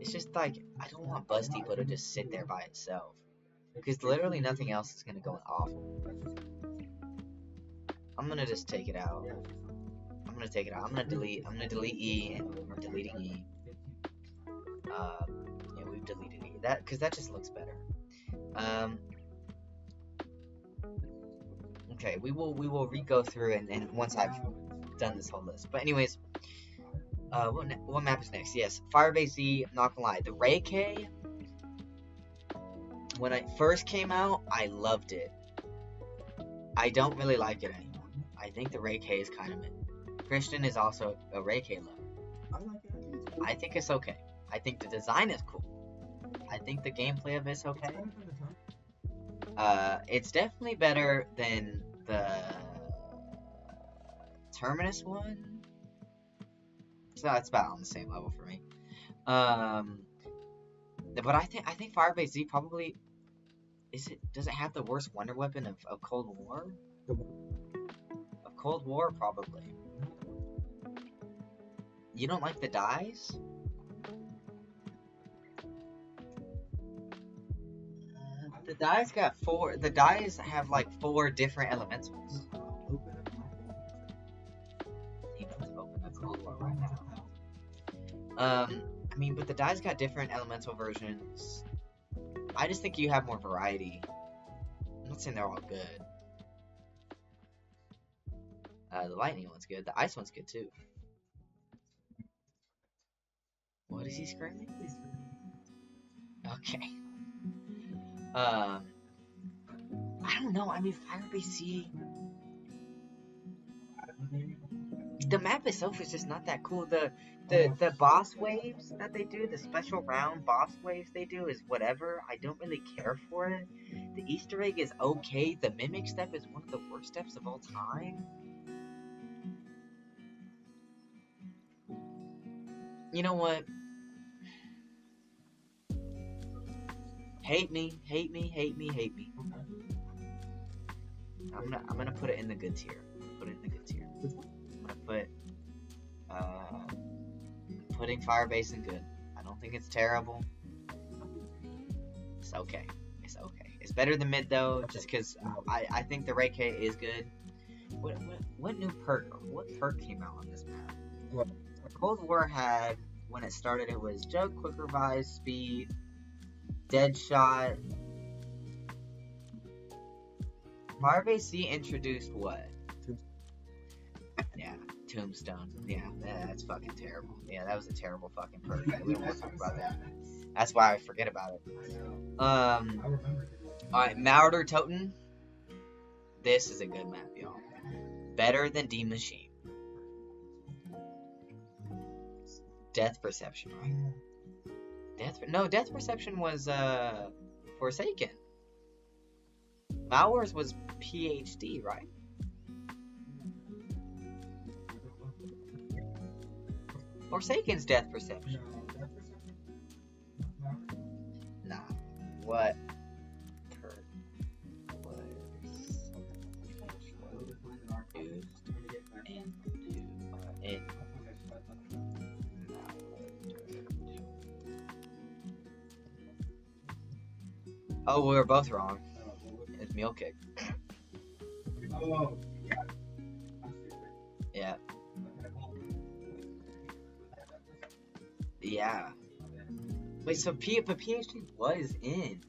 It's just like, I don't want Bus Depot to just sit there by itself. Because literally nothing else is going to go off. I'm going to just take it out. I'm going to delete E, and we're deleting E. Yeah, we've deleted E. Because that just looks better. Okay, we will re-go through and once I've done this whole list. But anyways, what map is next? Yes, Firebase Z. I'm not gonna lie, the Ray K. When it first came out, I loved it. I don't really like it anymore. I think the Ray K is kind of mid. Christian is also a Ray K lover. I think it's okay. I think the design is cool. I think the gameplay of it's okay. It's definitely better than the Terminus one. So it's about on the same level for me. But I think Firebase Z probably does it have the worst wonder weapon of Cold War? Of Cold War, probably. You don't like the dyes? The dyes got four. The dyes have like 4 different elementals. He wants to open a Cold War right now. I mean, but the dyes got different elemental versions. I just think you have more variety. I'm not saying they're all good. The lightning one's good. The ice one's good too. What is he screaming? Okay. I don't know. I mean, Firebase Z. The map itself is just not that cool. The boss waves that they do, the special round boss waves they do is whatever. I don't really care for it. The Easter egg is okay. The mimic step is one of the worst steps of all time. You know what? Hate me, hate me, hate me, hate me. I'm gonna put it in the good tier. Put it in the good tier. I'm gonna put putting Firebase in good. I don't think it's terrible. It's okay. It's okay. It's better than mid though, just because I think the Ray K is good. What new perk? What perk came out on this map? What? Cold War had, when it started, it was Jug, Quick Revive, Speed, Dead Shot. Firebase Z introduced what? Yeah, Tombstone. Yeah, that's fucking terrible. Yeah, that was a terrible fucking perk. We don't want to talk about that. That's why I forget about it. Alright, Marauder Totem. This is a good map, y'all. Better than D Machine. Death Perception, right? Death Perception was Forsaken. Malware's was PhD, right? Forsaken's Death Perception. Nah. What perk was used in Oh, we were both wrong. It's Mule Kick. Oh, Yeah. Yeah. Wait, so but PhD was in.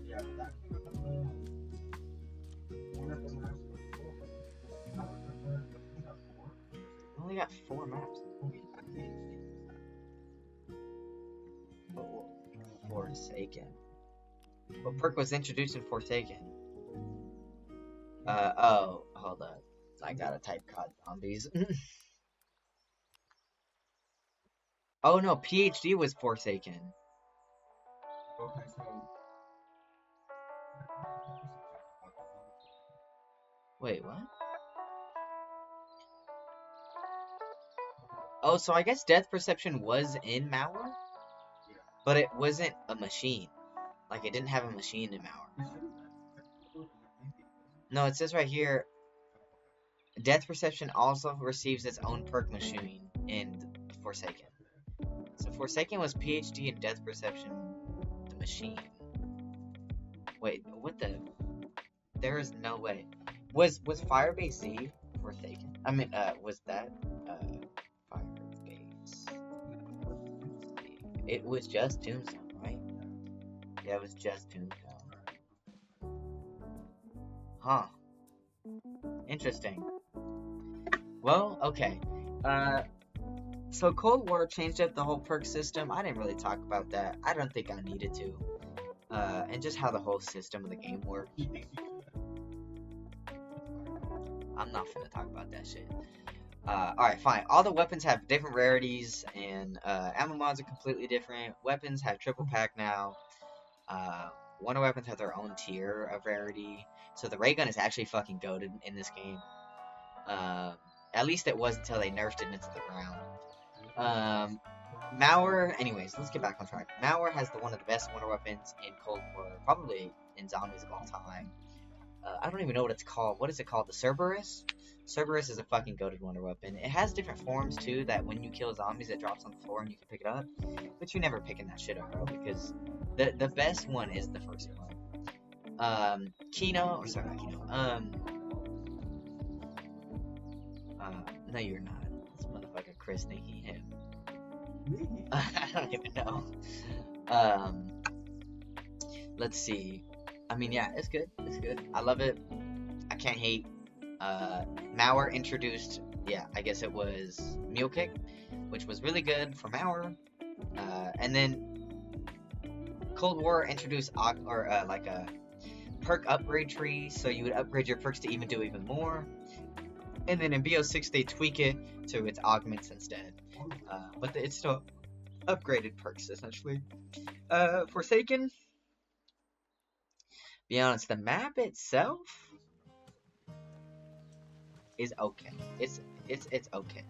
yeah. We only got 4 maps. Forsaken. What perk was introduced in Forsaken? Oh, hold up. I gotta type COD Zombies. Oh no, PhD was Forsaken. Okay, so Wait, what? Oh, so I guess Death Perception was in Malware? yeah. But it wasn't a machine. Like, it didn't have a machine in Malware. No, it says right here, Death Perception also receives its own perk machine in Forsaken. So Forsaken was PhD and Death Perception the machine. Wait, what the? There is no way. Was Firebase Z Forsaken? I mean, was that Firebase? It was just Tombstone, right? Yeah, it was just Tombstone. Huh. Interesting. Well, okay. So Cold War changed up the whole perk system. I didn't really talk about that. I don't think I needed to. And just how the whole system of the game worked. I'm not finna talk about that shit. Alright, fine. All the weapons have different rarities, and ammo mods are completely different. Weapons have triple pack now. Wonder Weapons have their own tier of rarity. So the ray gun is actually fucking goated in this game. At least it was until they nerfed it into the ground. Mauer, anyways, let's get back on track. Mauer has one of the best Wonder Weapons in Cold War, probably in zombies of all time. I don't even know what it's called. What is it called? The Cerberus? Cerberus is a fucking goated Wonder Weapon. It has different forms too, that when you kill zombies, it drops on the floor and you can pick it up. But you're never picking that shit up, bro, because the best one is the first one. Kino, or sorry, not Kino. No, you're not. This motherfucker Chris thinking him. Me? I don't even know. Let's see. I mean, yeah, it's good. It's good. I love it. I can't hate. Mauer introduced, yeah, I guess it was Mule Kick, which was really good for Mauer. And then Cold War introduced like a perk upgrade tree, so you would upgrade your perks to do even more. And then in BO6 they tweak it to its augments instead. But it's still upgraded perks essentially. Forsaken. Be honest, the map itself is okay. It's okay.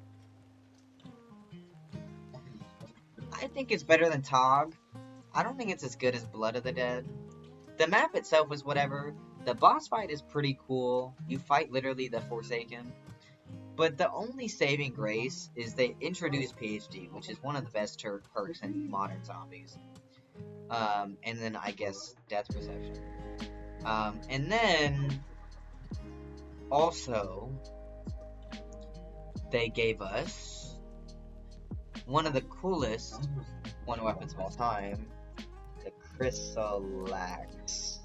I think it's better than Tog. I don't think it's as good as Blood of the Dead. The map itself is whatever. The boss fight is pretty cool. You fight literally the Forsaken. But the only saving grace is they introduced PhD, which is one of the best perks in modern zombies. And then I guess Death Perception. And then also they gave us one of the coolest Wonder Weapons of all time, the Chrysalax.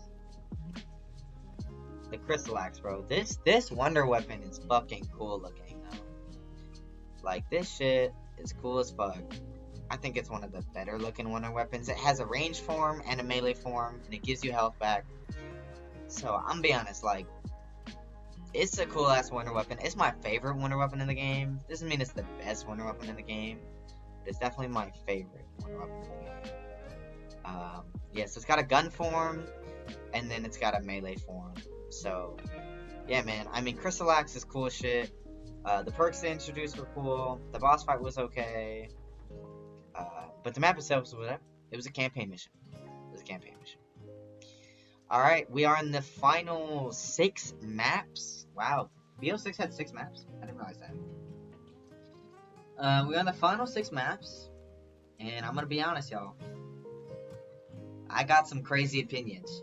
The Chrysalax, bro. This Wonder Weapon is fucking cool looking, though. Like, this shit is cool as fuck. I think it's one of the better looking Wonder Weapons. It has a range form and a melee form, and it gives you health back. So, I'm gonna be honest, like, it's a cool ass Wonder Weapon. It's my favorite Wonder Weapon in the game. Doesn't mean it's the best Wonder Weapon in the game. But it's definitely my favorite Wonder Weapon in the game. Yeah, so it's got a gun form, and then it's got a melee form. So, yeah, man. I mean, Chrysalax is cool as shit. The perks they introduced were cool. The boss fight was okay. But the map itself was whatever. It was a campaign mission. Alright, we are in the final 6 maps. Wow. BO6 had 6 maps? I didn't realize that. We're on the final 6 maps. And I'm gonna be honest, y'all. I got some crazy opinions.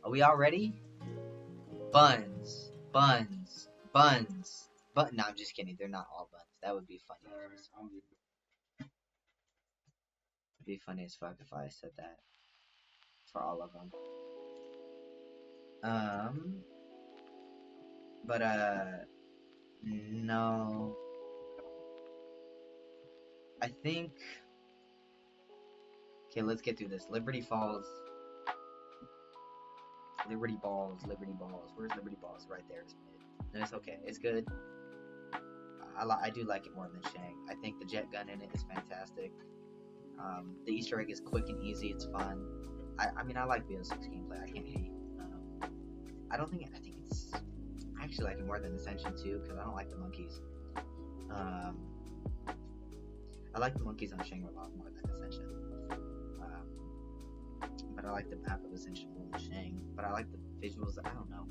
Are we all ready? Buns. No, I'm just kidding. They're not all buns. That would be funny. It'd be funny as fuck if I said that. For all of them. No. I think... Okay, let's get through this. Liberty Falls. Liberty Balls. Where's Liberty Balls? Right there. It's mid. And it's okay. It's good. I do like it more than Shang. I think the jet gun in it is fantastic. The Easter egg is quick and easy. It's fun. I mean, I like BO6 gameplay. I can't hate. I think it's... I actually like it more than Ascension 2, because I don't like the monkeys. I like the monkeys on Shangri-La more than Ascension. But I like the map of Ascension more than Shang. But I like the visuals. I don't know.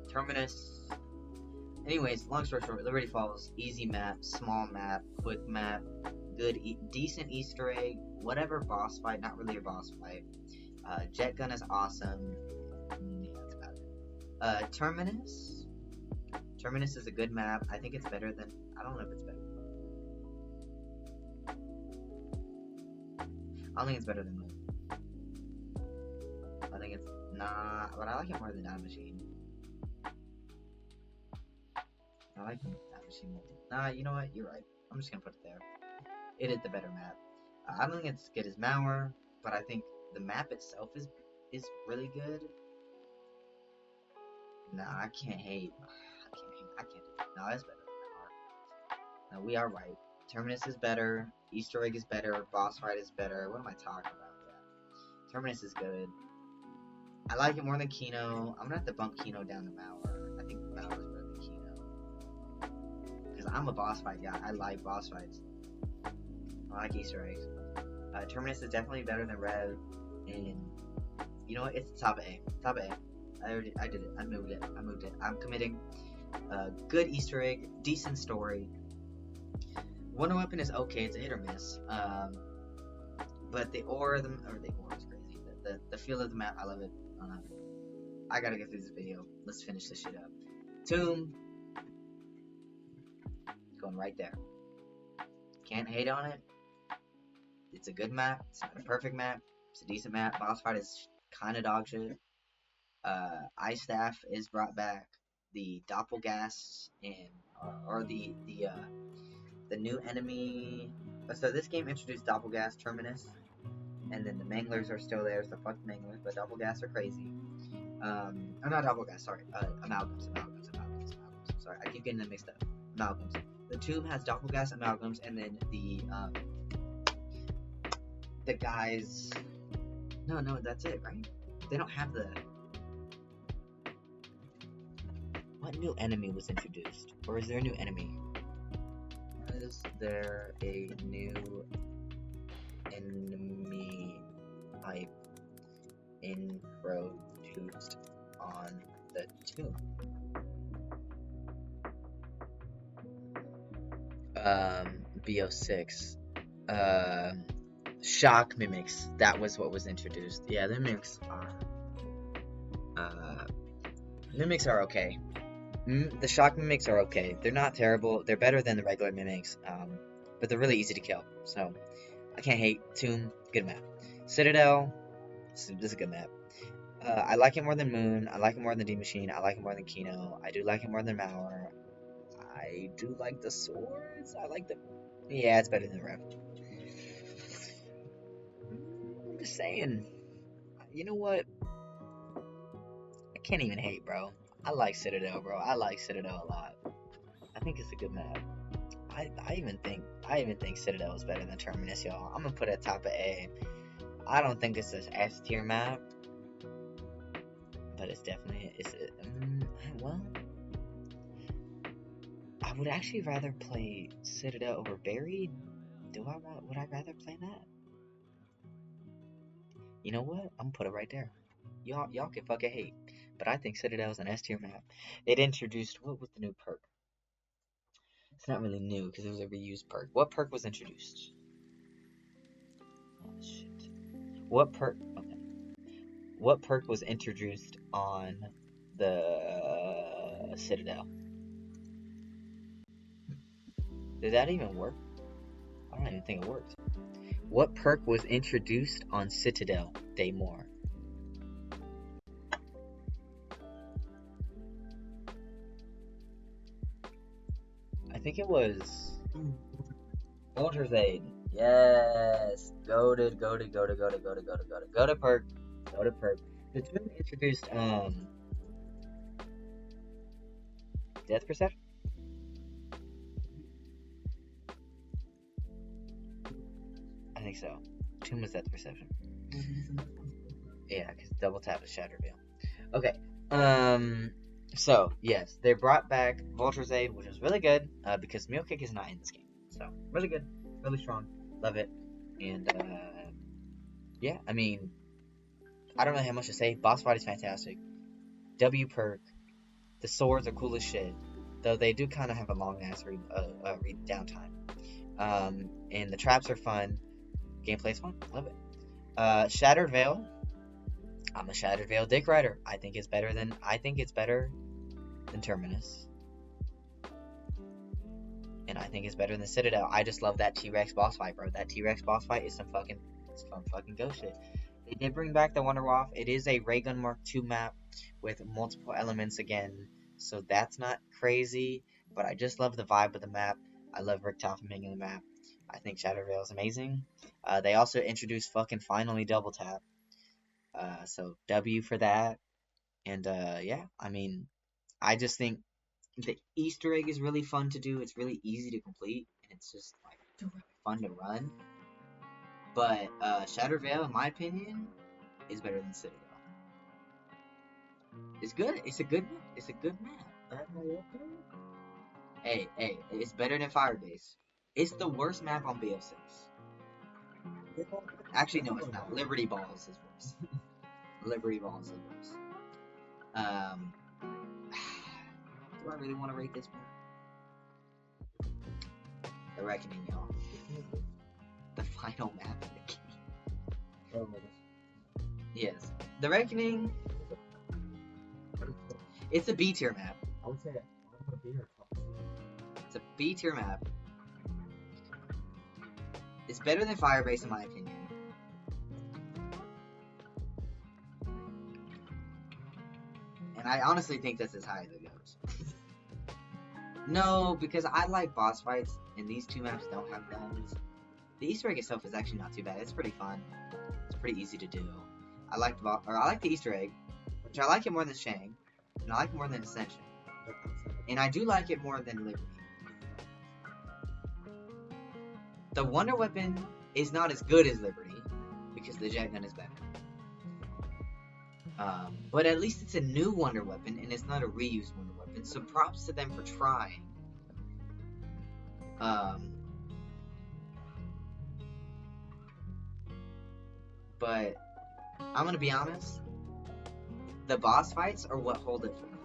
Terminus. Anyways, long story short, Liberty Falls, easy map, small map, quick map, good, decent Easter egg, whatever boss fight, not really a boss fight. Jet gun is awesome. Yeah, that's about it. Terminus. Terminus is a good map. I think it's better than... I don't know if it's better. I don't think it's better than Moon. I think it's... Nah, but I like it more than Time Machine. I like Time Machine more. Nah, you know what? You're right. I'm just gonna put it there. It is the better map. I don't think it's as good as Mauer, but I think the map itself is really good. Nah, I can't hate. I can't do it. No, it's better than Mauer. No, we are right. Terminus is better. Easter egg is better. Boss fight is better. What am I talking about? Yeah. Terminus is good. I like it more than Kino. I'm gonna have to bump Kino down to Mauer. I think Mauer's better than Kino. Because I'm a boss fight guy. I like boss fights. I like Easter eggs. Terminus is definitely better than Rev. And you know what? It's top A. Top A. I did it. I moved it. I'm committing. Good Easter egg. Decent story. Wonder Weapon is okay. It's a hit or miss. But the ore is crazy. The feel of the map, I love it. I gotta get through this video. Let's finish this shit up. Tomb. Going right there. Can't hate on it. It's a good map. It's not a perfect map. It's a decent map. Boss fight is kind of dog shit. Ice Staff is brought back. The Doppelgast and the new enemy. So this game introduced Doppelgast, Terminus, and then the Manglers are still there. So fuck the Manglers, but Doppelgast are crazy. I'm not Doppelgast. Sorry, Amalgams. Sorry, I keep getting them mixed up. Amalgams. The Tomb has Doppelgast, Amalgams, and then the guys. No, that's it, right? They don't have the. What new enemy was introduced? Or is there a new enemy? Is there a new enemy type introduced on the Tomb? BO6. Shock Mimics. That was what was introduced. Yeah, the Mimics are okay. The Shock Mimics are okay. They're not terrible. They're better than the regular Mimics, but they're really easy to kill. So, I can't hate. Tomb, good map. Citadel, this is a good map. I like it more than Moon. I like it more than D Machine. I like it more than Kino. I do like it more than Mauer. I do like the swords. Yeah, it's better than Rev. I'm just saying. You know what? I can't even hate, bro. I like Citadel, bro. I like Citadel a lot. I think it's a good map. I even think Citadel is better than Terminus, y'all. I'm gonna put it at top of A. I don't think it's an S tier map, but it's definitely well. I would actually rather play Citadel over Buried. Would I rather play that? You know what? I'm gonna put it right there. Y'all can fucking hate, but I think Citadel is an S tier map. It introduced what was the new perk? It's not really new because it was a reused perk. What perk was introduced? Oh shit. What perk? Okay. What perk was introduced on the Citadel? Did that even work? I don't even think it worked. What perk was introduced on Citadel Daymore? I think it was Volter's Aid. Yes. Goated perk. Goated perk. The Tomb introduced Death Perception? I think so. Tomb was Death Perception. Yeah, because double tap is Shatter Veil. Okay. So, yes, they brought back Vulture's Aid, which was really good, because Mule Kick is not in this game. So, really good, really strong, love it. And, yeah, I mean, I don't know how much to say. Boss fight is fantastic. W perk. The swords are cool as shit, though they do kind of have a long-ass read downtime. And the traps are fun. Gameplay is fun. Love it. Shattered Veil. I'm a Shattered Veil dick rider. I think it's better than Terminus. And I think it's better than Citadel. I just love that T-Rex boss fight, bro. That T-Rex boss fight is some fucking ghost shit. They did bring back the Wonderwaff. It is a Raygun Mark II map with multiple elements again. So that's not crazy. But I just love the vibe of the map. I love Richtofen making the map. I think Shattered Veil is amazing. They also introduced fucking finally double tap. So W for that. And yeah, I mean, I just think the Easter egg is really fun to do. It's really easy to complete, and it's just like fun to run. But Shattered Veil, in my opinion, is better than Citadel. It's good. It's a good map. It's a good map. Hey, it's better than Firebase. It's the worst map on BO6. Actually, no, it's not. Liberty Balls is worse. Liberty Balls is worse. Do I really want to rate this one? The Reckoning, y'all. The final map of the game. Oh my gosh. Yes. The Reckoning, it's a B tier map. I would say I'm a B or top. It's a B tier map. It's better than Firebase in my opinion. And I honestly think that's as high as it goes. No, because I like boss fights, and these two maps don't have guns. The Easter egg itself is actually not too bad. It's pretty fun. It's pretty easy to do. I like the Easter egg, which I like it more than Shang, and I like it more than Ascension, and I do like it more than Liberty. The Wonder Weapon is not as good as Liberty because the Jet Gun is better. But at least it's a new Wonder Weapon and it's not a reused Wonder Weapon, so props to them for trying. But I'm gonna be honest, the boss fights are what hold it for me.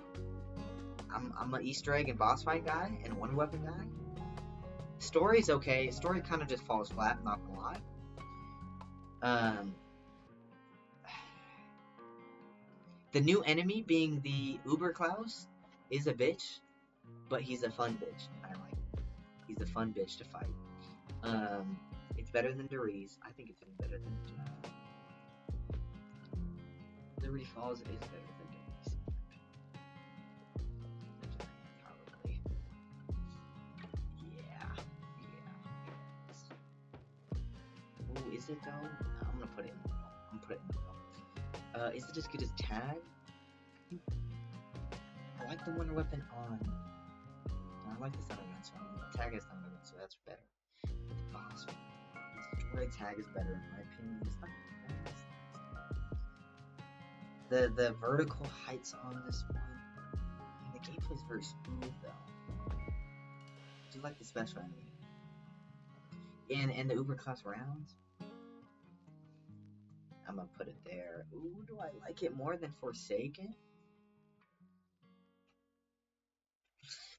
I'm an Easter egg and boss fight guy and a Wonder Weapon guy. Story's okay. Story kind of just falls flat, not gonna lie. The new enemy being the Uber Klaus is a bitch, but he's a fun bitch. I like it. He's a fun bitch to fight. It's better than Deriz. I think it's even better than Liberty Falls is better than Deriz. Probably. Yeah. Oh, is it though? No, I'm gonna put it in the middle. I'm gonna put it in the middle. Is it as good as Tag? I like the Wonder Weapon on. I like the Thunder Gun, so Tag has Thunder Gun, so that's better. But the boss Story Tag is better in my opinion. It's not the vertical heights on this one. The gameplay is very smooth though. I do like the special enemy. And the Uber class rounds. I'm gonna put it there. Ooh, do I like it more than Forsaken?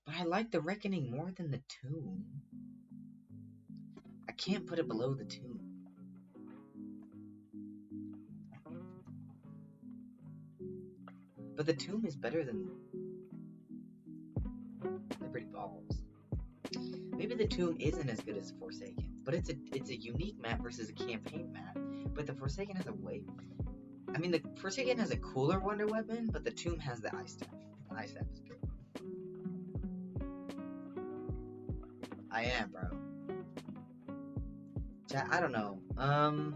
But I like the Reckoning more than the Tomb. I can't put it below the Tomb. But the Tomb is better than Liberty Balls. Maybe the Tomb isn't as good as Forsaken, but it's a unique map versus a campaign map. But the Forsaken has the Forsaken has a cooler Wonder Weapon, but the Tomb has the Ice Staff. The Ice Staff is good. I am, bro. Chat, I don't know. I'm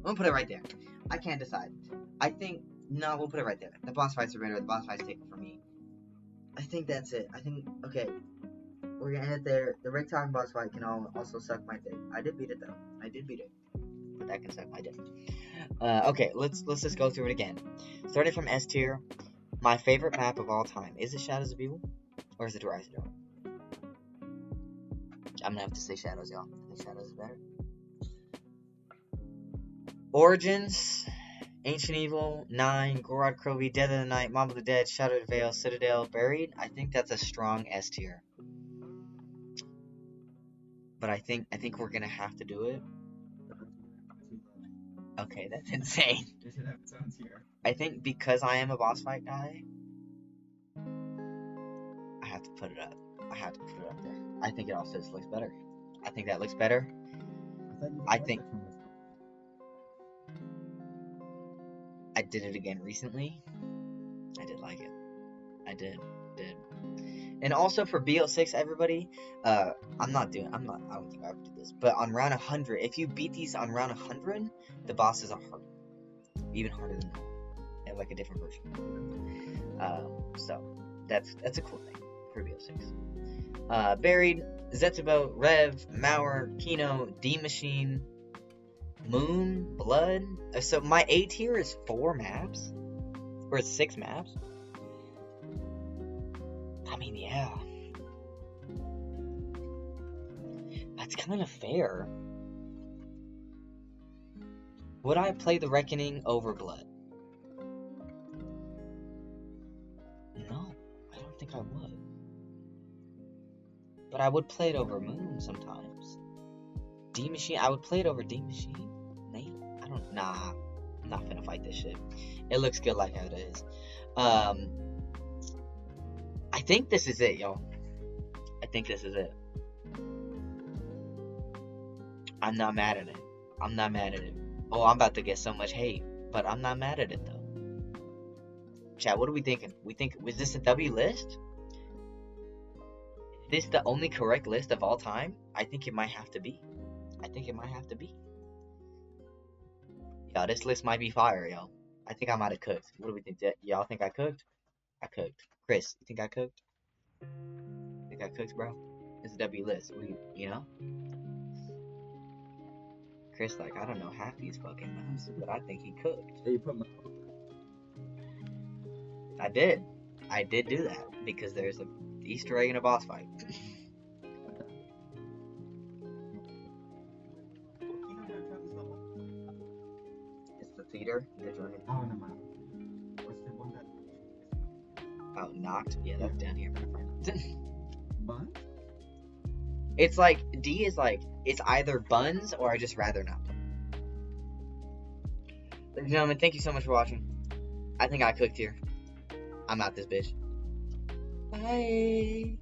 gonna put it right there. I can't decide. I think no, we'll put it right there. The boss fights are better. The boss fights take it for me. I think that's it. Okay. We're gonna end it there. The Rick Talking boss fight can also suck my dick. I did beat it though. But that can suck my dick. Okay, let's just go through it again. Starting from S tier, my favorite map of all time. Is it Shadows of Evil? Or is it Horizon Dawn? I'm gonna have to say Shadows, y'all. I think Shadows is better. Origins, Ancient Evil, 9, Gorod Krovi, Dead of the Night, Mob of the Dead, Shattered Veil, Citadel, Buried. I think that's a strong S tier. But I think we're gonna have to do it. Okay, that's insane. I think because I am a boss fight guy, I have to put it up. I have to put it up there. I think it also just looks better. I think that looks better. I think I did it again recently. I did like it. I did. And also for BO6, everybody, I don't think I would do this, but on round 100, if you beat these on round 100, the bosses are harder. Even harder than that. They have like a different version. So that's a cool thing. for BO6. Buried, Zetsubo, Rev, Mauer, Kino, D Machine, Moon, Blood. So my A tier is 4 maps? Or 6 maps? I mean, yeah. That's kind of fair. Would I play the Reckoning over Blood? No, I don't think I would. But I would play it over Moon sometimes. D Machine, I would play it over D Machine. Nate, nah, I'm not finna fight this shit. It looks good like how it is. I think this is it, y'all. I think this is it. I'm not mad at it. I'm not mad at it. Oh, I'm about to get so much hate, but I'm not mad at it though. Chat, what are we thinking? Was this a W list? Is this the only correct list of all time? I think it might have to be. Y'all, this list might be fire, y'all. I think I might have cooked. What do we think? Y'all think I cooked? I cooked. Chris, you think I cooked? Think I cooked, bro? It's a W list. You know? Chris, like, I don't know half these fucking maps, but I think he cooked. Hey, you put my... I did do that because there's an Easter egg in a boss fight. It's the theater. The dragon. Oh, no, man. What's the one that... Oh, knocked. Yeah, that's down here, my friend. Bun? It's like D is like it's either buns or I just rather not. Ladies and gentlemen, thank you so much for watching. I think I cooked here. I'm out this bitch. Bye.